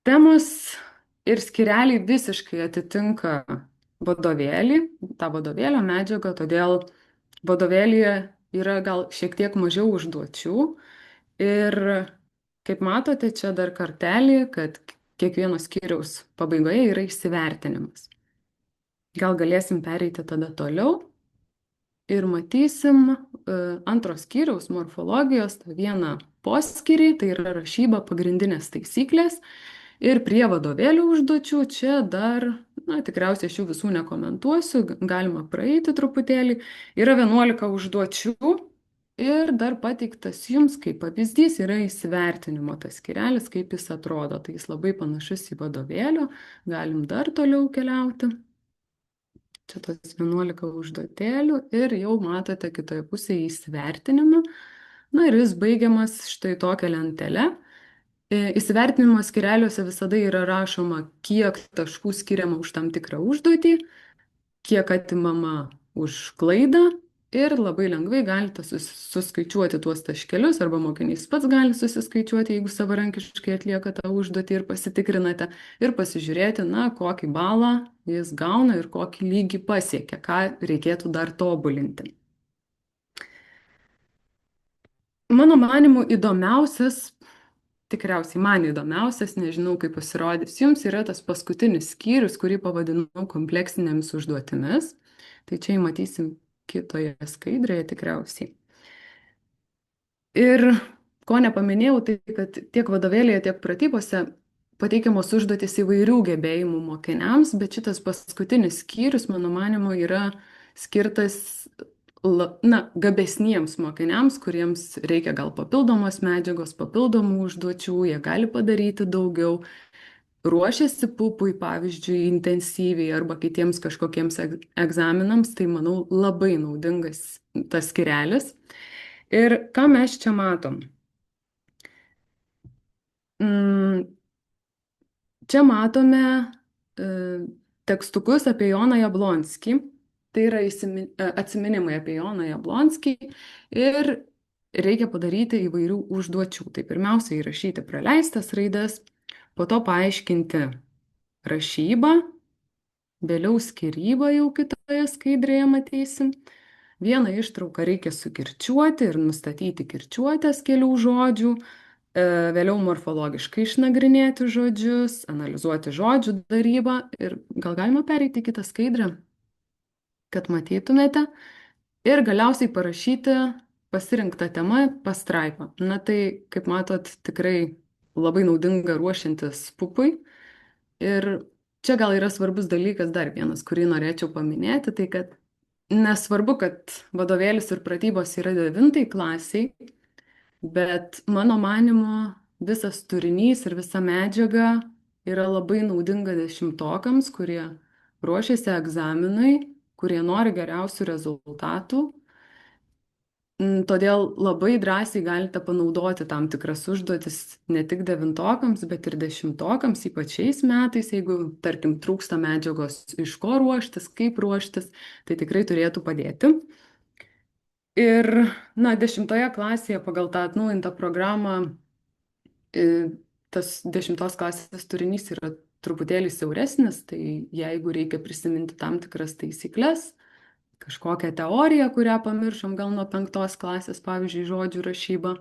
Temos ir skyreliai visiškai atitinka vadovėlį, tą vadovėlio medžiagą, todėl vadovėlyje yra gal šiek tiek mažiau užduočių. Ir kaip matote, čia dar kartelį, kad kiekvieno skyriaus pabaigoje yra įsivertinimas. Gal galėsim pereiti tada toliau ir matysim antros skyriaus morfologijos tą vieną poskyrį, tai yra rašyba pagrindinės taisyklės. Ir prie vadovėlių užduočių čia dar, na, tikriausiai aš jų visų nekomentuosiu, galima praeiti truputėlį. Yra 11 užduočių. Ir dar pateiktas jums kaip pavyzdys yra įsivertinimo tas skyrelis, kaip jis atrodo. Tai jis labai panašus į vadovėlio. Galim dar toliau keliauti. Čia tos 11 užduotėlių ir jau matote kitoje pusėje įsivertinimą. Na ir jis baigiamas štai tokia lentelė. Įsivertinimo skyreliuose visada yra rašoma, kiek taškų skiriama už tam tikrą užduotį, kiek atimama už klaidą. Ir labai lengvai galite suskaičiuoti tuos taškelius, arba mokinys pats gali susiskaičiuoti, jeigu savarankiškai atlieka tą užduotį ir pasitikrinate, ir pasižiūrėti, na, kokį balą jis gauna ir kokį lygį pasiekia, ką reikėtų dar tobulinti. Mano manimu įdomiausias, tikriausiai man įdomiausias, nežinau kaip pasirodys jums, yra tas paskutinis skyrius, kurį pavadinau kompleksinėmis užduotimis. Tai čia matysim kitoje skaidrėje tikriausiai. Ir ko nepaminėjau, tai kad tiek vadovėlėje, tiek pratybose pateikiamos užduotys įvairių gebėjimų mokiniams, bet šitas paskutinis skyrius, mano manimo, yra skirtas gabesniems mokiniams, kuriems reikia gal papildomos medžiagos, papildomų užduočių, jie gali padaryti daugiau, ruošiasi pupui, pavyzdžiui, intensyviai arba kitiems kažkokiems egzaminams, tai manau labai naudingas tas skirelis. Ir ką mes čia matom? Čia matome tekstukus apie Joną Jablonskį. Tai yra atsiminimai apie Joną Jablonskį ir reikia padaryti įvairių užduočių. Tai pirmiausia įrašyti praleistas raides, po to paaiškinti rašybą, vėliau skyrybą jau kitoje skaidrėje matysim. Vieną ištrauką reikia sukirčiuoti ir nustatyti kirčiuotės kelių žodžių, vėliau morfologiškai išnagrinėti žodžius, analizuoti žodžių darybą ir gal galima pereiti į kitą skaidrę, kad matytumėte. Ir galiausiai parašyti pasirinktą temą pastraipą. Na tai, kaip matot, tikrai labai naudinga ruošiantis pupui. Ir čia gal yra svarbus dalykas dar vienas, kurį norėčiau paminėti, tai kad nesvarbu, kad vadovėlis ir pratybos yra 9 klasiai, bet mano manimu visas turinys ir visa medžiaga yra labai naudinga 10-okams, kurie ruošiasi egzaminui, kurie nori geriausių rezultatų. Todėl labai drąsiai galite panaudoti tam tikras užduotis ne tik 9-okams, bet ir 10-okams, ypač šiais metais, jeigu, tarkim, trūksta medžiagos, iš ko ruoštis, kaip ruoštis, tai tikrai turėtų padėti. Ir, 10 klasėje pagal tą atnaujintą programą tas 10 klasės turinys yra truputėlį siauresnis, tai jeigu reikia prisiminti tam tikras taisyklės, kažkokią teoriją, kurią pamiršom gal nuo 5 klasės, pavyzdžiui, žodžių rašyba,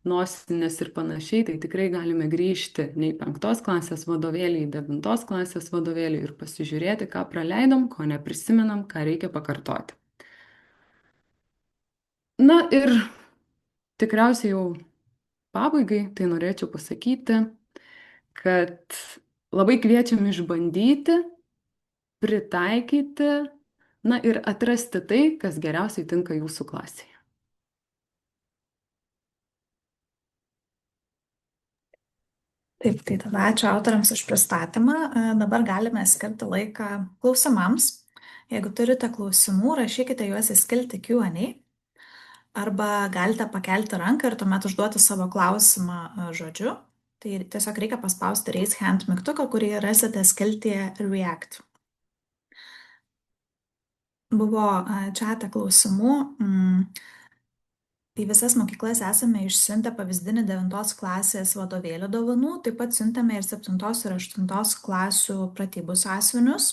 nosinės ir panašiai, tai tikrai galime grįžti ne į 5 klasės vadovėlį, į 9 klasės vadovėlį ir pasižiūrėti, ką praleidom, ko neprisimenam, ką reikia pakartoti. Na ir tikriausiai jau pabaigai tai norėčiau pasakyti, kad labai kviečiam išbandyti, pritaikyti, ir atrasti tai, kas geriausiai tinka jūsų klasėje. Taip, tai tada ačiū autoriams už pristatymą. Dabar galime skirti laiką klausimams. Jeigu turite klausimų, rašykite juos į skiltį Q&A arba galite pakelti ranką ir tuomet užduoti savo klausimą žodžiu. Tai tiesiog reikia paspausti Raise Hand mygtuką, kurį rasite skiltyje React. Buvo čiate klausimų. Į visas mokyklas esame išsiuntę pavyzdinį 9 klasės vadovėlio dovanų, taip pat siuntėme ir 7 ir 8 klasių pratybų sąsiuvinius.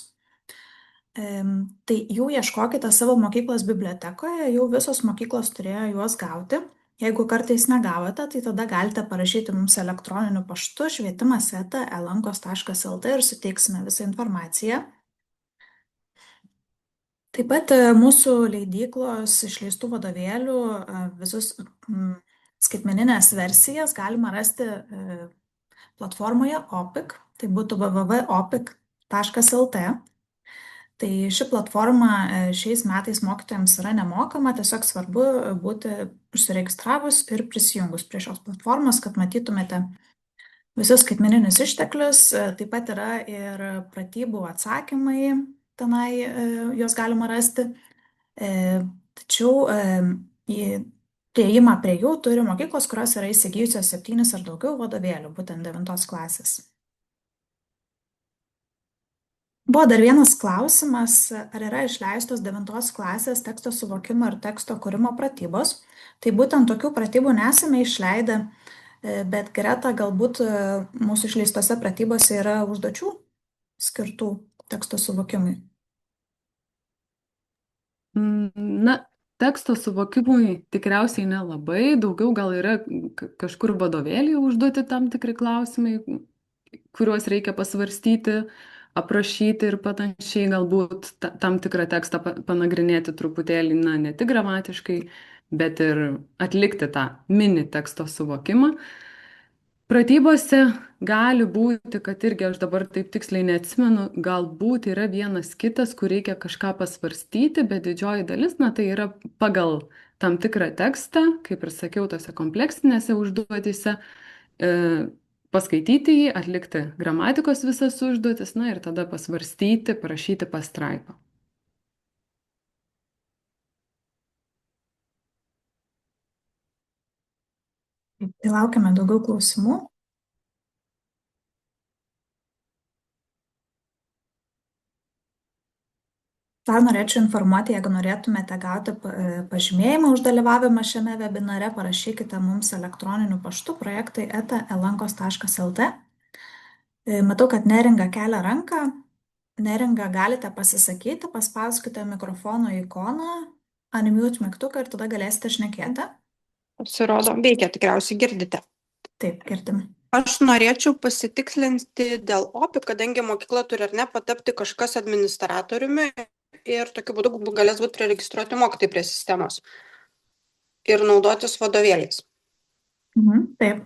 Tai jų ieškokite savo mokyklos bibliotekoje, jau visos mokyklos turėjo juos gauti. Jeigu kartais negavote, tai tada galite parašyti mums elektroniniu paštu švietimas@elankos.lt ir suteiksime visą informaciją. Taip pat mūsų leidyklos išleistų vadovėlių visus skaitmeninės versijas galima rasti platformoje OPIK, tai būtų www.opik.lt. Tai ši platforma šiais metais mokytojams yra nemokama, tiesiog svarbu būti užsiregistravus ir prisijungus prie šios platformos, kad matytumėte visus skaitmeninius išteklius. Taip pat yra ir pratybų atsakymai, tenai juos galima rasti. Tačiau prieimą prie jų turi mokyklos, kurios yra įsigijusios 7 ar daugiau vadovėlių, būtent 9 klasės. Buvo dar vienas klausimas, ar yra išleistos 9 klasės teksto suvokimo ir teksto kūrimo pratybos. Tai būtent tokių pratybų nesame išleidę, bet Greta, galbūt mūsų išleistose pratybose yra užduočių skirtų teksto suvokimui. Teksto suvokimui tikriausiai nelabai, daugiau gal yra kažkur vadovėlyje užduoti tam tikri klausimai, kuriuos reikia pasvarstyti, aprašyti ir panašiai, galbūt tam tikrą tekstą panagrinėti truputėlį, ne tik gramatiškai, bet ir atlikti tą mini teksto suvokimą. Pratybose gali būti, kad irgi aš dabar taip tiksliai neatsimenu, galbūt yra vienas kitas, kur reikia kažką pasvarstyti, bet didžioji dalis, na tai yra pagal tam tikrą tekstą, kaip ir sakiau, tose kompleksinėse užduotyse, e, paskaityti jį, atlikti gramatikos visas užduotis, na ir tada pasvarstyti, parašyti pastraipą. Tai laukiame daugiau klausimų. Dar norėčiau informuoti, jeigu norėtumėte gauti pažymėjimą už dalyvavimą šiame webinare, parašykite mums elektroniniu paštu projektai@elenkos.lt. Matau, kad Neringa kelia ranką. Neringa, galite pasisakyti, paspauskite mikrofono ikoną, unmute mygtuką ir tada galėsite šnekėti. Pasirodo, veikia, tikriausiai girdite. Taip, girdim. Aš norėčiau pasitikslinti dėl OPI, kadangi mokykla turi ar ne patapti kažkas administratoriumi ir tokiu būdu galės būti priregistruoti mokytojai prie sistemos ir naudotis vadovėliais. Taip.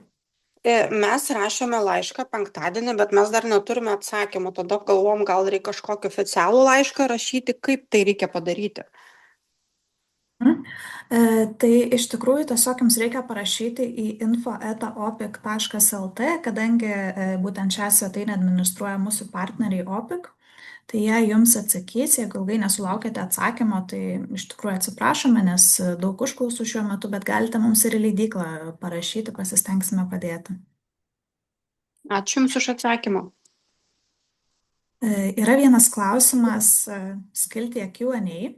Mes rašėme laišką penktadienį, bet mes dar neturime atsakymų. Tada galvom, gal reikia kažkokį oficialų laišką rašyti, kaip tai reikia padaryti. Tai iš tikrųjų tiesiog jums reikia parašyti į info@opik.lt, kadangi būtent šią svetainę administruoja mūsų partneriai OPIK, tai jie jums atsakys, jeigu ilgai nesulaukėte atsakymo, tai iš tikrųjų atsiprašome, nes daug užklausų šiuo metu, bet galite mums ir į leidyklą parašyti, pasistengsime padėti. Ačiū Jums už atsakymą. Yra vienas klausimas skiltyje Q&A.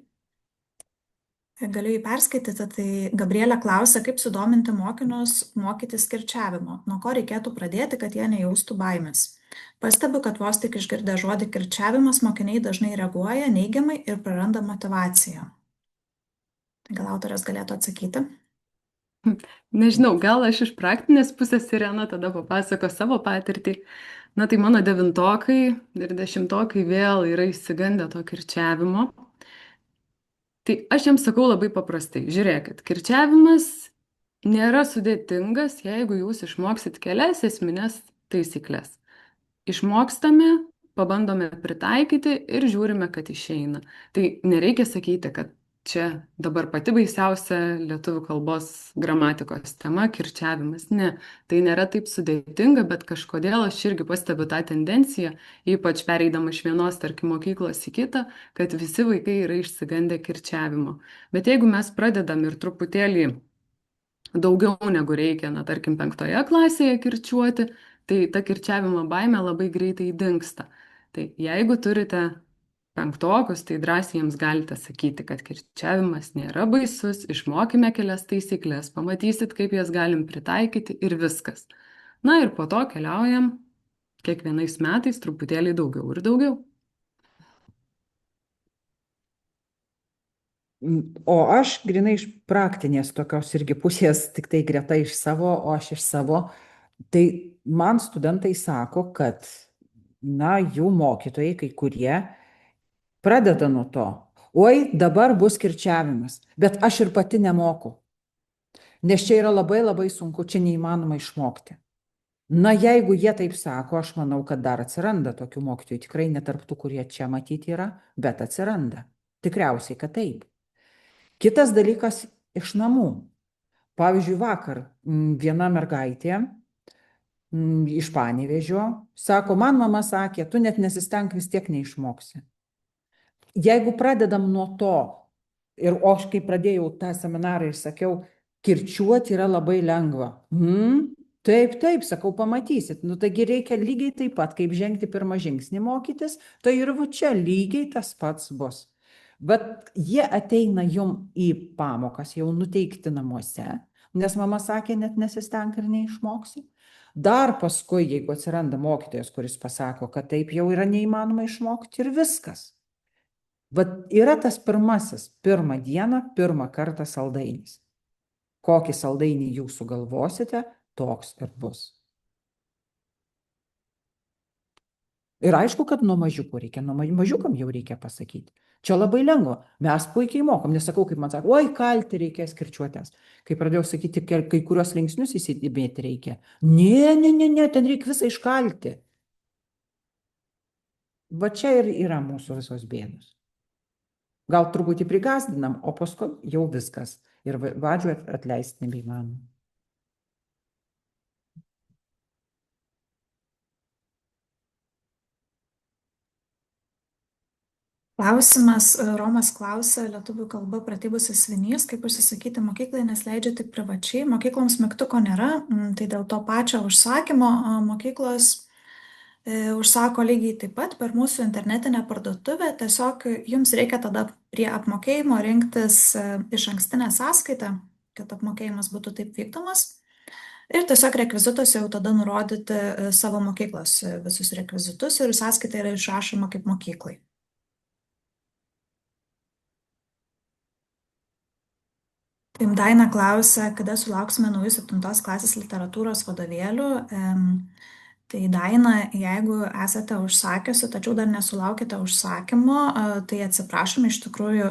Galiu jį perskaityti, tai Gabrielė klausia, kaip sudominti mokinius mokytis kirčiavimo, nuo ko reikėtų pradėti, kad jie nejaustų baimės. Pastebiu, kad vos tik išgirdę žodį kirčiavimas, mokiniai dažnai reaguoja neigiamai ir praranda motyvaciją. Gal autorės galėtų atsakyti? Nežinau, gal aš iš praktinės pusės, Irena, tada papasako savo patirtį. Na tai mano 9-okai ir 10-okai vėl yra įsigandę to kirčiavimo. Tai aš jiems sakau labai paprastai, žiūrėkit, kirčiavimas nėra sudėtingas, jeigu jūs išmoksit kelias esminės taisyklės. Išmokstame, pabandome pritaikyti ir žiūrime, kad išeina. Tai nereikia sakyti, kad čia dabar pati baisiausia lietuvių kalbos gramatikos tema - kirčiavimas. Ne, tai nėra taip sudėtinga, bet kažkodėl aš irgi pastebiu tą tendenciją, ypač pereidama iš vienos, tarkim, mokyklos į kitą, kad visi vaikai yra išsigandę kirčiavimo. Bet jeigu mes pradedam ir truputėlį daugiau negu reikia, na, tarkim, 5 klasėje kirčiuoti, tai ta kirčiavimo baimė labai greitai dingsta. Tai jeigu turite 5-okus, tai drąsiai jiems galite sakyti, kad kirčiavimas nėra baisus, išmokime kelias taisyklės, pamatysit, kaip jas galim pritaikyti ir viskas. Na ir po to keliaujam kiekvienais metais truputėlį daugiau ir daugiau. O aš grinai iš praktinės tokios irgi pusės, tik tai greta iš savo, o aš iš savo. Tai man studentai sako, kad, na, jų mokytojai, kai kurie, pradeda nuo to. Oi, dabar bus kirčiavimas, bet aš ir pati nemoku. Nes čia yra labai labai sunku, čia neįmanoma išmokti. Na, jeigu jie taip sako, aš manau, kad dar atsiranda tokių mokytojų. Tikrai netarptų, kurie čia matyti yra, bet atsiranda. Tikriausiai, kad taip. Kitas dalykas iš namų. Pavyzdžiui, vakar viena mergaitė iš Panevėžio sako, man mama sakė, tu net nesistenk, vis tiek neišmoksi. Jeigu pradedam nuo to, ir aš kai pradėjau tą seminarą ir sakiau, kirčiuoti yra labai lengva. Taip, taip, sakau, pamatysit. Nu, taigi reikia lygiai taip pat, kaip žengti pirmą žingsnį mokytis, tai ir va čia lygiai tas pats bus. Bet jie ateina jum į pamokas, jau nuteikti namuose, nes mama sakė, net nesistenk ir neišmoksi. Dar paskui, jeigu atsiranda mokytojas, kuris pasako, kad taip jau yra neįmanoma išmokti ir viskas. Vat yra tas pirmą dieną, pirmą kartą saldainis. Kokį saldainį jūs sugalvosite, toks ir bus. Ir aišku, kad nuo mažiukų reikia, nuo mažiukam jau reikia pasakyti. Čia labai lengva. Mes puikiai mokom. Nesakau, kaip man sako, oi, kalti reikės kirčiuotės. Kai pradėjau sakyti, kai kurios linksnius įsidėmėti reikia. Ne, ten reikia visą iškalti. Va čia ir yra mūsų visos bėdos. Gal truputį prigazdinam, o paskui jau viskas. Ir vadžių atleisti nebeįmanoma. Klausimas, Romas klausia, lietuvių kalba pratybų sąsiuvinys, kaip užsisakyti mokyklai, nes leidžia tik privačiai. Mokykloms mygtuko nėra, tai dėl to pačio užsakymo mokyklos užsako lygiai taip pat per mūsų internetinę parduotuvę. Tiesiog jums reikia tada prie apmokėjimo rinktis išankstinę sąskaitą, kad apmokėjimas būtų taip vykdomas. Ir tiesiog rekvizituose jau tada nurodyti savo mokyklos visus rekvizitus ir sąskaita yra išrašoma kaip mokyklai. Taip, Daina klausia, kada sulauksime naujų 7 klasės literatūros vadovėlių. Tai Daina, jeigu esate užsakiusi, tačiau dar nesulaukite užsakymo, tai atsiprašome, iš tikrųjų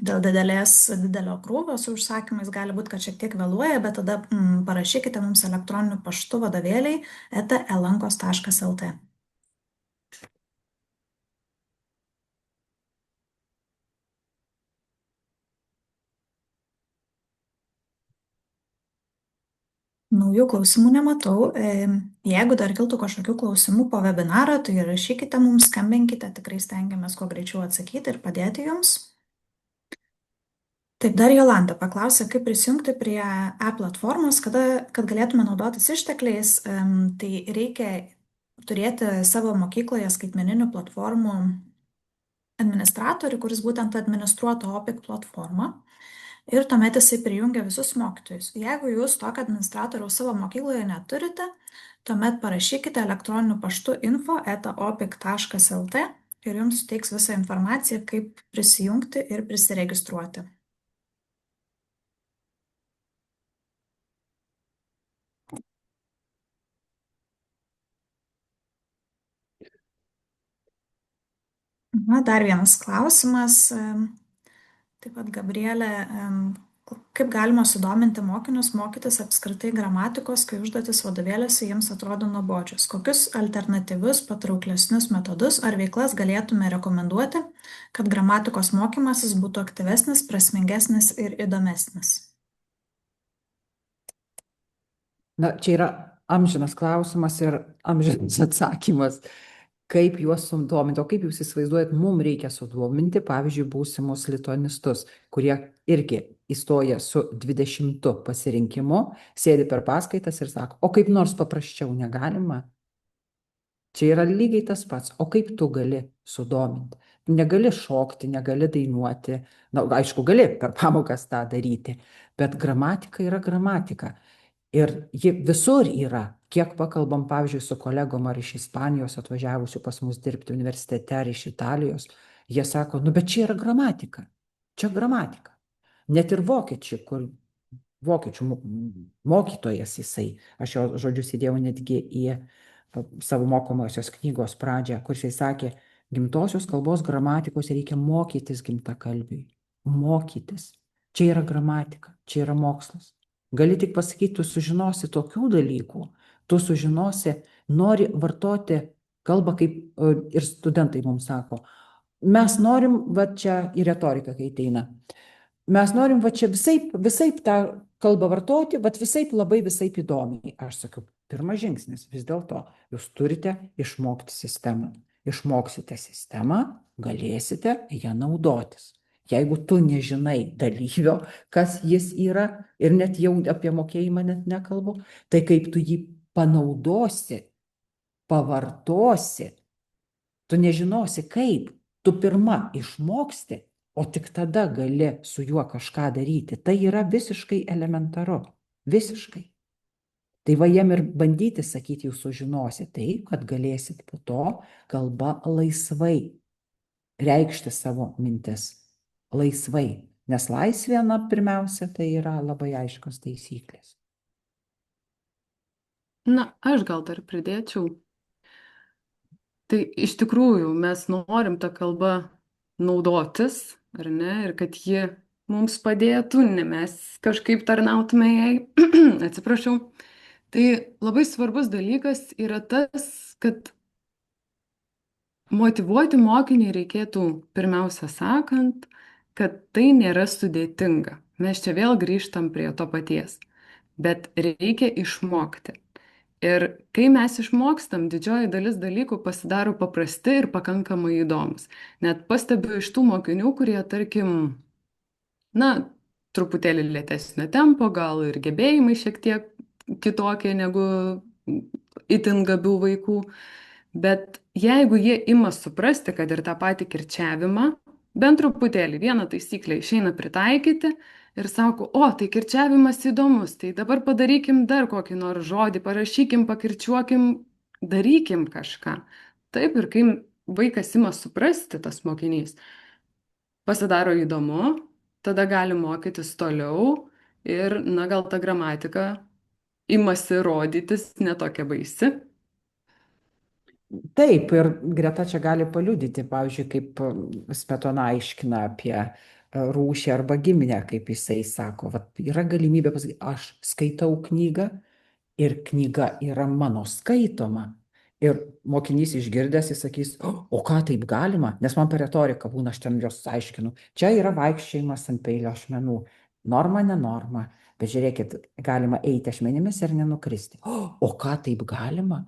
dėl didelio krūvio su užsakymais gali būti, kad šiek tiek vėluoja, bet tada parašykite mums elektroniniu paštu vadovėliai@elankos.lt. Naujų klausimų nematau. Jeigu dar kiltų kažkokių klausimų po webinaro, tai rašykite mums, skambinkite, tikrai stengiamės kuo greičiau atsakyti ir padėti jums. Taip, dar Jolanta paklausė, kaip prisijungti prie e-platformos, kad galėtume naudotis ištekliais. Tai reikia turėti savo mokykloje skaitmeninių platformų administratorių, kuris būtent administruotų OPIC platformą. Ir tuomet jisai prijungia visus mokytojus. Jeigu jūs tokio administratoriaus savo mokykloje neturite, tuomet parašykite elektroniniu paštu info@opic.lt ir jums suteiks visą informaciją, kaip prisijungti ir prisiregistruoti. Na, dar vienas klausimas. Taip pat Gabrielė, kaip galima sudominti mokinius mokytis apskritai gramatikos, kai užduotis vadovėliuose jiems atrodo nuobodžios? Kokius alternatyvius, patrauklesnius metodus ar veiklas galėtume rekomenduoti, kad gramatikos mokymasis būtų aktyvesnis, prasmingesnis ir įdomesnis? Na, čia yra amžinas klausimas ir amžinas atsakymas. Kaip juos sudominti, o kaip jūs įsivaizduojat, mums reikia sudominti, pavyzdžiui, būsimus lituanistus, kurie irgi įstoja su 20 pasirinkimu, sėdi per paskaitas ir sako, o kaip nors paprasčiau negalima? Čia yra lygiai tas pats, o kaip tu gali sudominti? Negali šokti, negali dainuoti, na, aišku, gali per pamokas tą daryti, bet gramatika yra gramatika. Ir ji visur yra. Kiek pakalbam, pavyzdžiui, su kolegom ar iš Ispanijos atvažiavusių pas mus dirbti universitete ar iš Italijos, jie sako, nu, bet čia yra gramatika. Čia gramatika. Net ir vokiečių, kur vokiečių mokytojas jisai, aš jo žodžius įdėjau netgi į savo mokomosios knygos pradžią, kur jisai sakė, gimtosios kalbos gramatikos reikia mokytis gimtakalbiui. Mokytis. Čia yra gramatika, čia yra mokslas. Gali tik pasakyti, tu sužinosi tokių dalykų, tu sužinosi, nori vartoti kalbą, kaip ir studentai mums sako. Mes norim, va čia į retoriką, kai ateina, mes norim va čia visaip tą kalbą vartoti, va visaip įdomiai. Aš sakiau, pirmas žingsnis, vis dėlto jūs turite išmokti sistemą. Išmoksite sistemą, galėsite ją naudotis. Jeigu tu nežinai dalyvio, kas jis yra, ir net jau apie mokėjimą net nekalbu, tai kaip tu jį panaudosi, pavartosi, tu nežinosi kaip, tu pirma išmoksti, o tik tada gali su juo kažką daryti. Tai yra visiškai elementaru, visiškai. Tai va jiem ir bandyti sakyti, jūs sužinosit taip, kad galėsit po to kalba laisvai reikšti savo mintis. Laisvai, nes laisvė, na, pirmiausia, tai yra labai aiškios taisyklės. Na, aš gal dar pridėčiau. Tai iš tikrųjų mes norim tą kalbą naudotis, ar ne, ir kad ji mums padėtų, ne mes kažkaip tarnautume jai. Atsiprašau. Tai labai svarbus dalykas yra tas, kad motyvuoti mokinį reikėtų pirmiausia sakant, kad tai nėra sudėtinga. Mes čia vėl grįžtam prie to paties, bet reikia išmokti. Ir kai mes išmokstam, didžioji dalis dalykų pasidaro paprasti ir pakankamai įdomus. Net pastebiu iš tų mokinių, kurie, tarkim, na, truputėlį lėtesnio tempo, gal ir gebėjimai šiek tiek kitokie negu itin gabių vaikų. Bet jeigu jie ima suprasti, kad ir tą patį kirčiavimą, bent truputėlį vieną taisyklę išeina pritaikyti ir sako, o, tai kirčiavimas įdomus, tai dabar padarykim dar kokį nors žodį, parašykim, pakirčiuokim, darykim kažką. Taip, ir kai vaikas ima suprasti, tas mokinys, pasidaro įdomu, tada gali mokytis toliau ir, na, gal ta gramatika imasi rodytis netokia baisi. Taip, ir Greta čia gali paliudyti, pavyzdžiui, kaip Smetona aiškina apie rūšį arba giminę, kaip jisai sako, vat, yra galimybė pasakyti, aš skaitau knygą ir knyga yra mano skaitoma. Ir mokinys išgirdęs, jis sakys, o ką taip galima, nes man per retoriką būna, aš ten jos aiškinu, čia yra vaikščiojimas ant peilio ašmenų, norma, nenorma. Bet žiūrėkit, galima eiti ašmenimis ir nenukristi. O ką taip galima?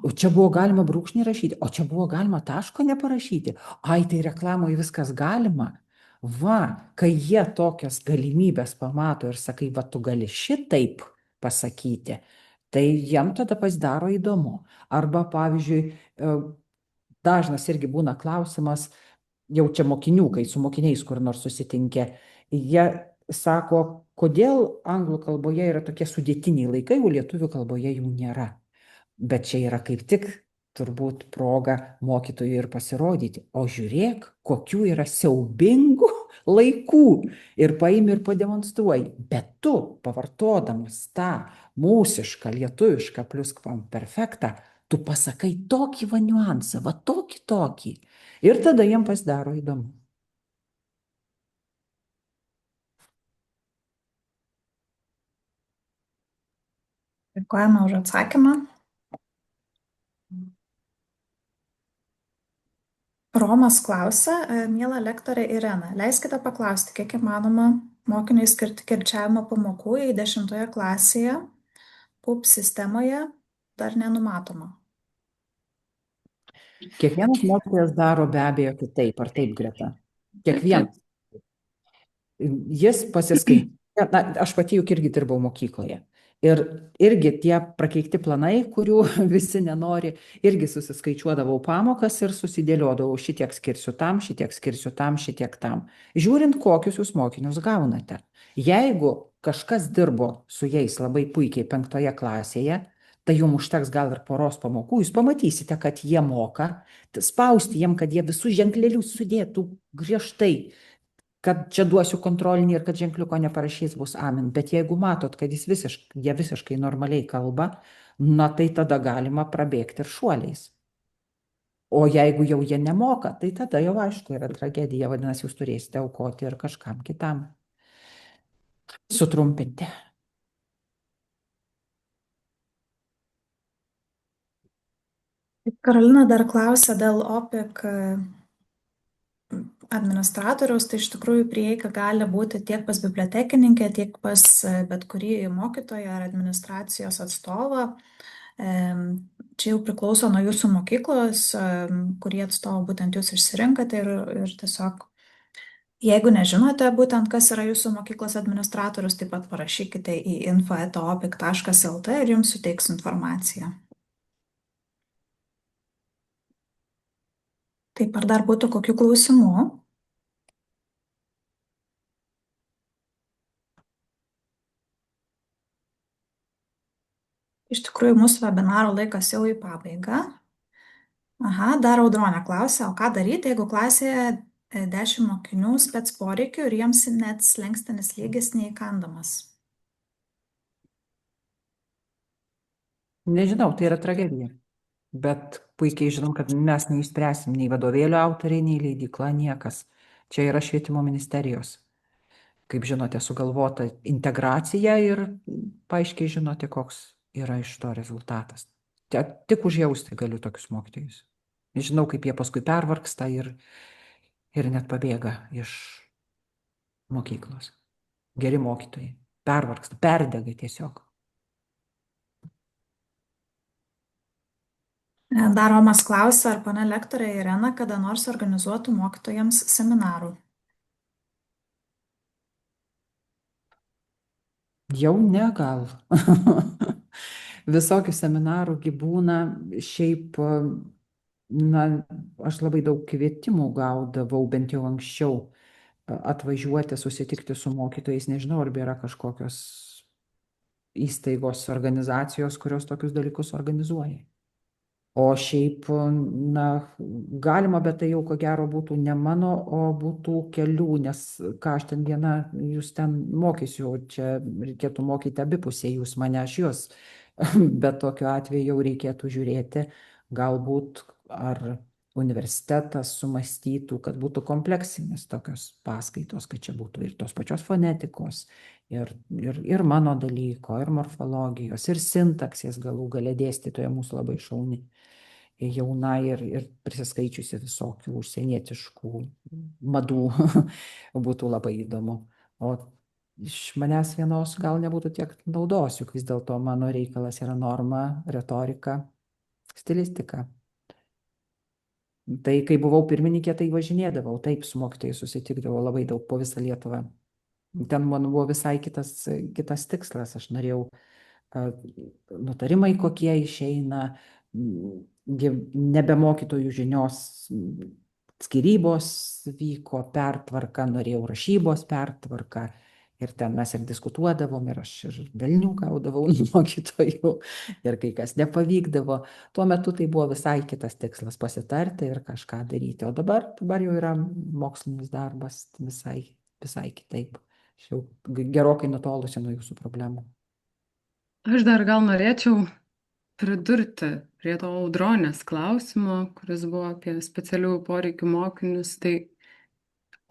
O čia buvo galima brūkšnį rašyti, o čia buvo galima taško neparašyti. Ai, tai reklamoje viskas galima. Va, kai jie tokias galimybės pamato ir sakai, va, tu gali šitaip pasakyti, tai jam tada pasidaro įdomu. Arba, pavyzdžiui, dažnas irgi būna klausimas, jau čia mokinių, kai su mokiniais kur nors susitinkė, jie sako, kodėl anglų kalboje yra tokie sudėtiniai laikai, o lietuvių kalboje jų nėra. Bet čia yra kaip tik turbūt proga mokytojui ir pasirodyti. O žiūrėk, kokių yra siaubingų laikų. Ir paimi ir pademonstruoji. Bet tu, pavartodamas tą mūsišką, lietuvišką pliuskvamperfektą, tu pasakai tokį va niuansą, va tokį. Ir tada jiem pasidaro įdomu. Dėkojame už atsakymą. Romas klausia, miela lektorė Irena, leiskite paklausti, kiek įmanoma mokiniui skirti kirčiavimo pamokų, jei 10 klasėje PUP sistemoje dar nenumatoma. Kiekvienas mokytojas daro be abejo kitaip, ar taip, Greta? Kiekvienas. Jis pasiskaitė. Na, aš pati juk irgi dirbau mokykloje. Ir irgi tie prakeikti planai, kurių visi nenori, irgi susiskaičiuodavau pamokas ir susidėliodavau, šitiek skirsiu tam, šitiek skirsiu tam, šitiek tam. Žiūrint, kokius jūs mokinius gaunate. Jeigu kažkas dirbo su jais labai puikiai 5 klasėje, tai jums užteks gal ir poros pamokų, jūs pamatysite, kad jie moka, spausti jiem, kad jie visus ženklelius sudėtų griežtai, kad čia duosiu kontrolinį ir kad ženkliuko neparašys bus amen. Bet jeigu matot, kad jie visiškai normaliai kalba, na tai tada galima prabėgti ir šuoliais. O jeigu jau jie nemoka, tai tada jau aišku yra tragedija, vadinasi, jūs turėsite aukoti ir kažkam kitam. Sutrumpinti. Karolina dar klausia dėl OPIK administratoriaus, tai iš tikrųjų prieika gali būti tiek pas bibliotekininkę, tiek pas bet kurį mokytoją ar administracijos atstovą. Čia jau priklauso nuo jūsų mokyklos, kurį atstovą būtent jūs išsirinkate ir tiesiog, jeigu nežinote būtent, kas yra jūsų mokyklos administratorius, taip pat parašykite į info@opik.lt ir jums suteiks informaciją. Taip, ar dar būtų kokių klausimų? Iš tikrųjų, mūsų webinaro laikas jau į pabaigą. Aha, dar Audronė klausia, o ką daryti, jeigu klasėje 10 mokinių spec poreikių ir jiems net slenkstinis lygis neįkandamas? Nežinau, tai yra tragedija. Bet puikiai žinom, kad mes neišspręsim nei vadovėlio autoriai, nei leidykla, niekas. Čia yra švietimo ministerijos, kaip žinote, sugalvota integracija ir paaiškiai žinote, koks yra iš to rezultatas. Tik užjausti galiu tokius mokytojus. Žinau, kaip jie paskui pervargsta ir net pabėga iš mokyklos. Geri mokytojai. Pervargsta, perdega tiesiog. Dar Romas klausia, ar pana lektorė Irena kada nors organizuotų mokytojams seminarų. Jau ne gal. Visokių seminarų gi būna, šiaip, na, aš labai daug kvietimų gaudavau, bent jau anksčiau, atvažiuoti, susitikti su mokytojais. Nežinau, ar yra kažkokios įstaigos, organizacijos, kurios tokius dalykus organizuoja. O šiaip, na, galima, bet tai jau ko gero būtų ne mano, o būtų kelių, nes ką aš ten viena, jūs ten mokysiu, čia reikėtų mokyti abipusiai, jūs mane, aš jūs. Bet tokiu atveju jau reikėtų žiūrėti, galbūt ar universitetas sumąstytų, kad būtų kompleksinės tokios paskaitos, kad čia būtų ir tos pačios fonetikos, ir mano dalyko, ir morfologijos, ir sintaksės galų gale dėstytoja mūsų labai šauni, jauna ir prisiskaičiusi visokių užsienietiškų madų. Būtų labai įdomu. O iš manęs vienos gal nebūtų tiek naudos, juk vis dėlto mano reikalas yra norma, retorika, stilistika. Tai kai buvau pirmininkė, tai važinėdavau, taip su mokytojais susitikdavau labai daug po visą Lietuvą. Ten man buvo visai kitas tikslas. Aš norėjau, nutarimai kokie išeina, nebe mokytojų žinios, skyrybos vyko, pertvarka, norėjau rašybos pertvarką. Ir ten mes ir diskutuodavom, ir aš ir velnių gaudavau nuo mokytojų, ir kai kas nepavykdavo. Tuo metu tai buvo visai kitas tikslas - pasitarti ir kažką daryti. O dabar jau yra mokslinis darbas visai kitaip. Aš jau gerokai nutolusi nuo jūsų problemų. Aš dar gal norėčiau pridurti prie to Audronės klausimo, kuris buvo apie specialiųjų poreikių mokinius. Tai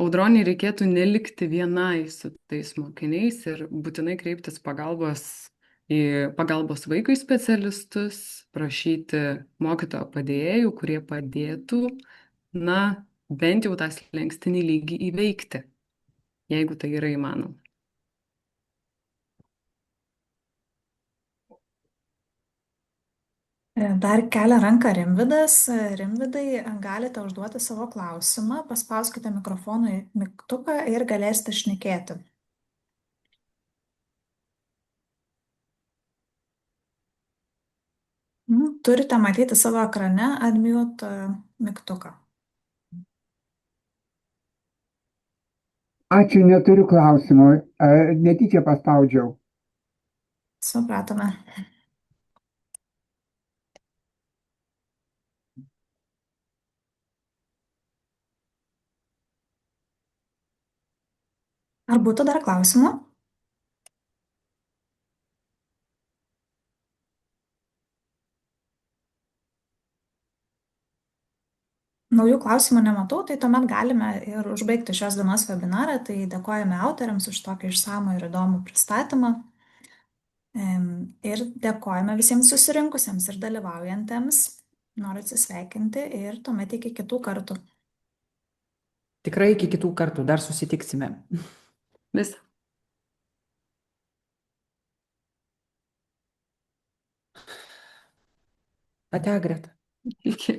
Audronei reikėtų nelikti vienai su tais mokiniais ir būtinai kreiptis į pagalbos vaikui specialistus, prašyti mokytojo padėjėjų, kurie padėtų, na, bent jau tą slenkstinį lygį įveikti, jeigu tai yra įmanoma. Dar kelia ranką Rimvydas. Rimvydai, galite užduoti savo klausimą, paspauskite mikrofonui mygtuką ir galėsite šnekėti. Turite matyti savo ekrane unmute mygtuką. Ačiū, neturiu klausimų. Netyčia paspaudžiau. Supratome. Ar būtų dar klausimų? Naujų klausimų nematau, tai tuomet galime ir užbaigti šios dienos webinarą. Tai dėkojame autoriams už tokį išsamų ir įdomų pristatymą. Ir dėkojame visiems susirinkusiems ir dalyvaujantiems. Noriu atsisveikinti ir tuomet iki kitų kartų. Tikrai iki kitų kartų, dar susitiksime. Vis. Ate, Greta. Iki.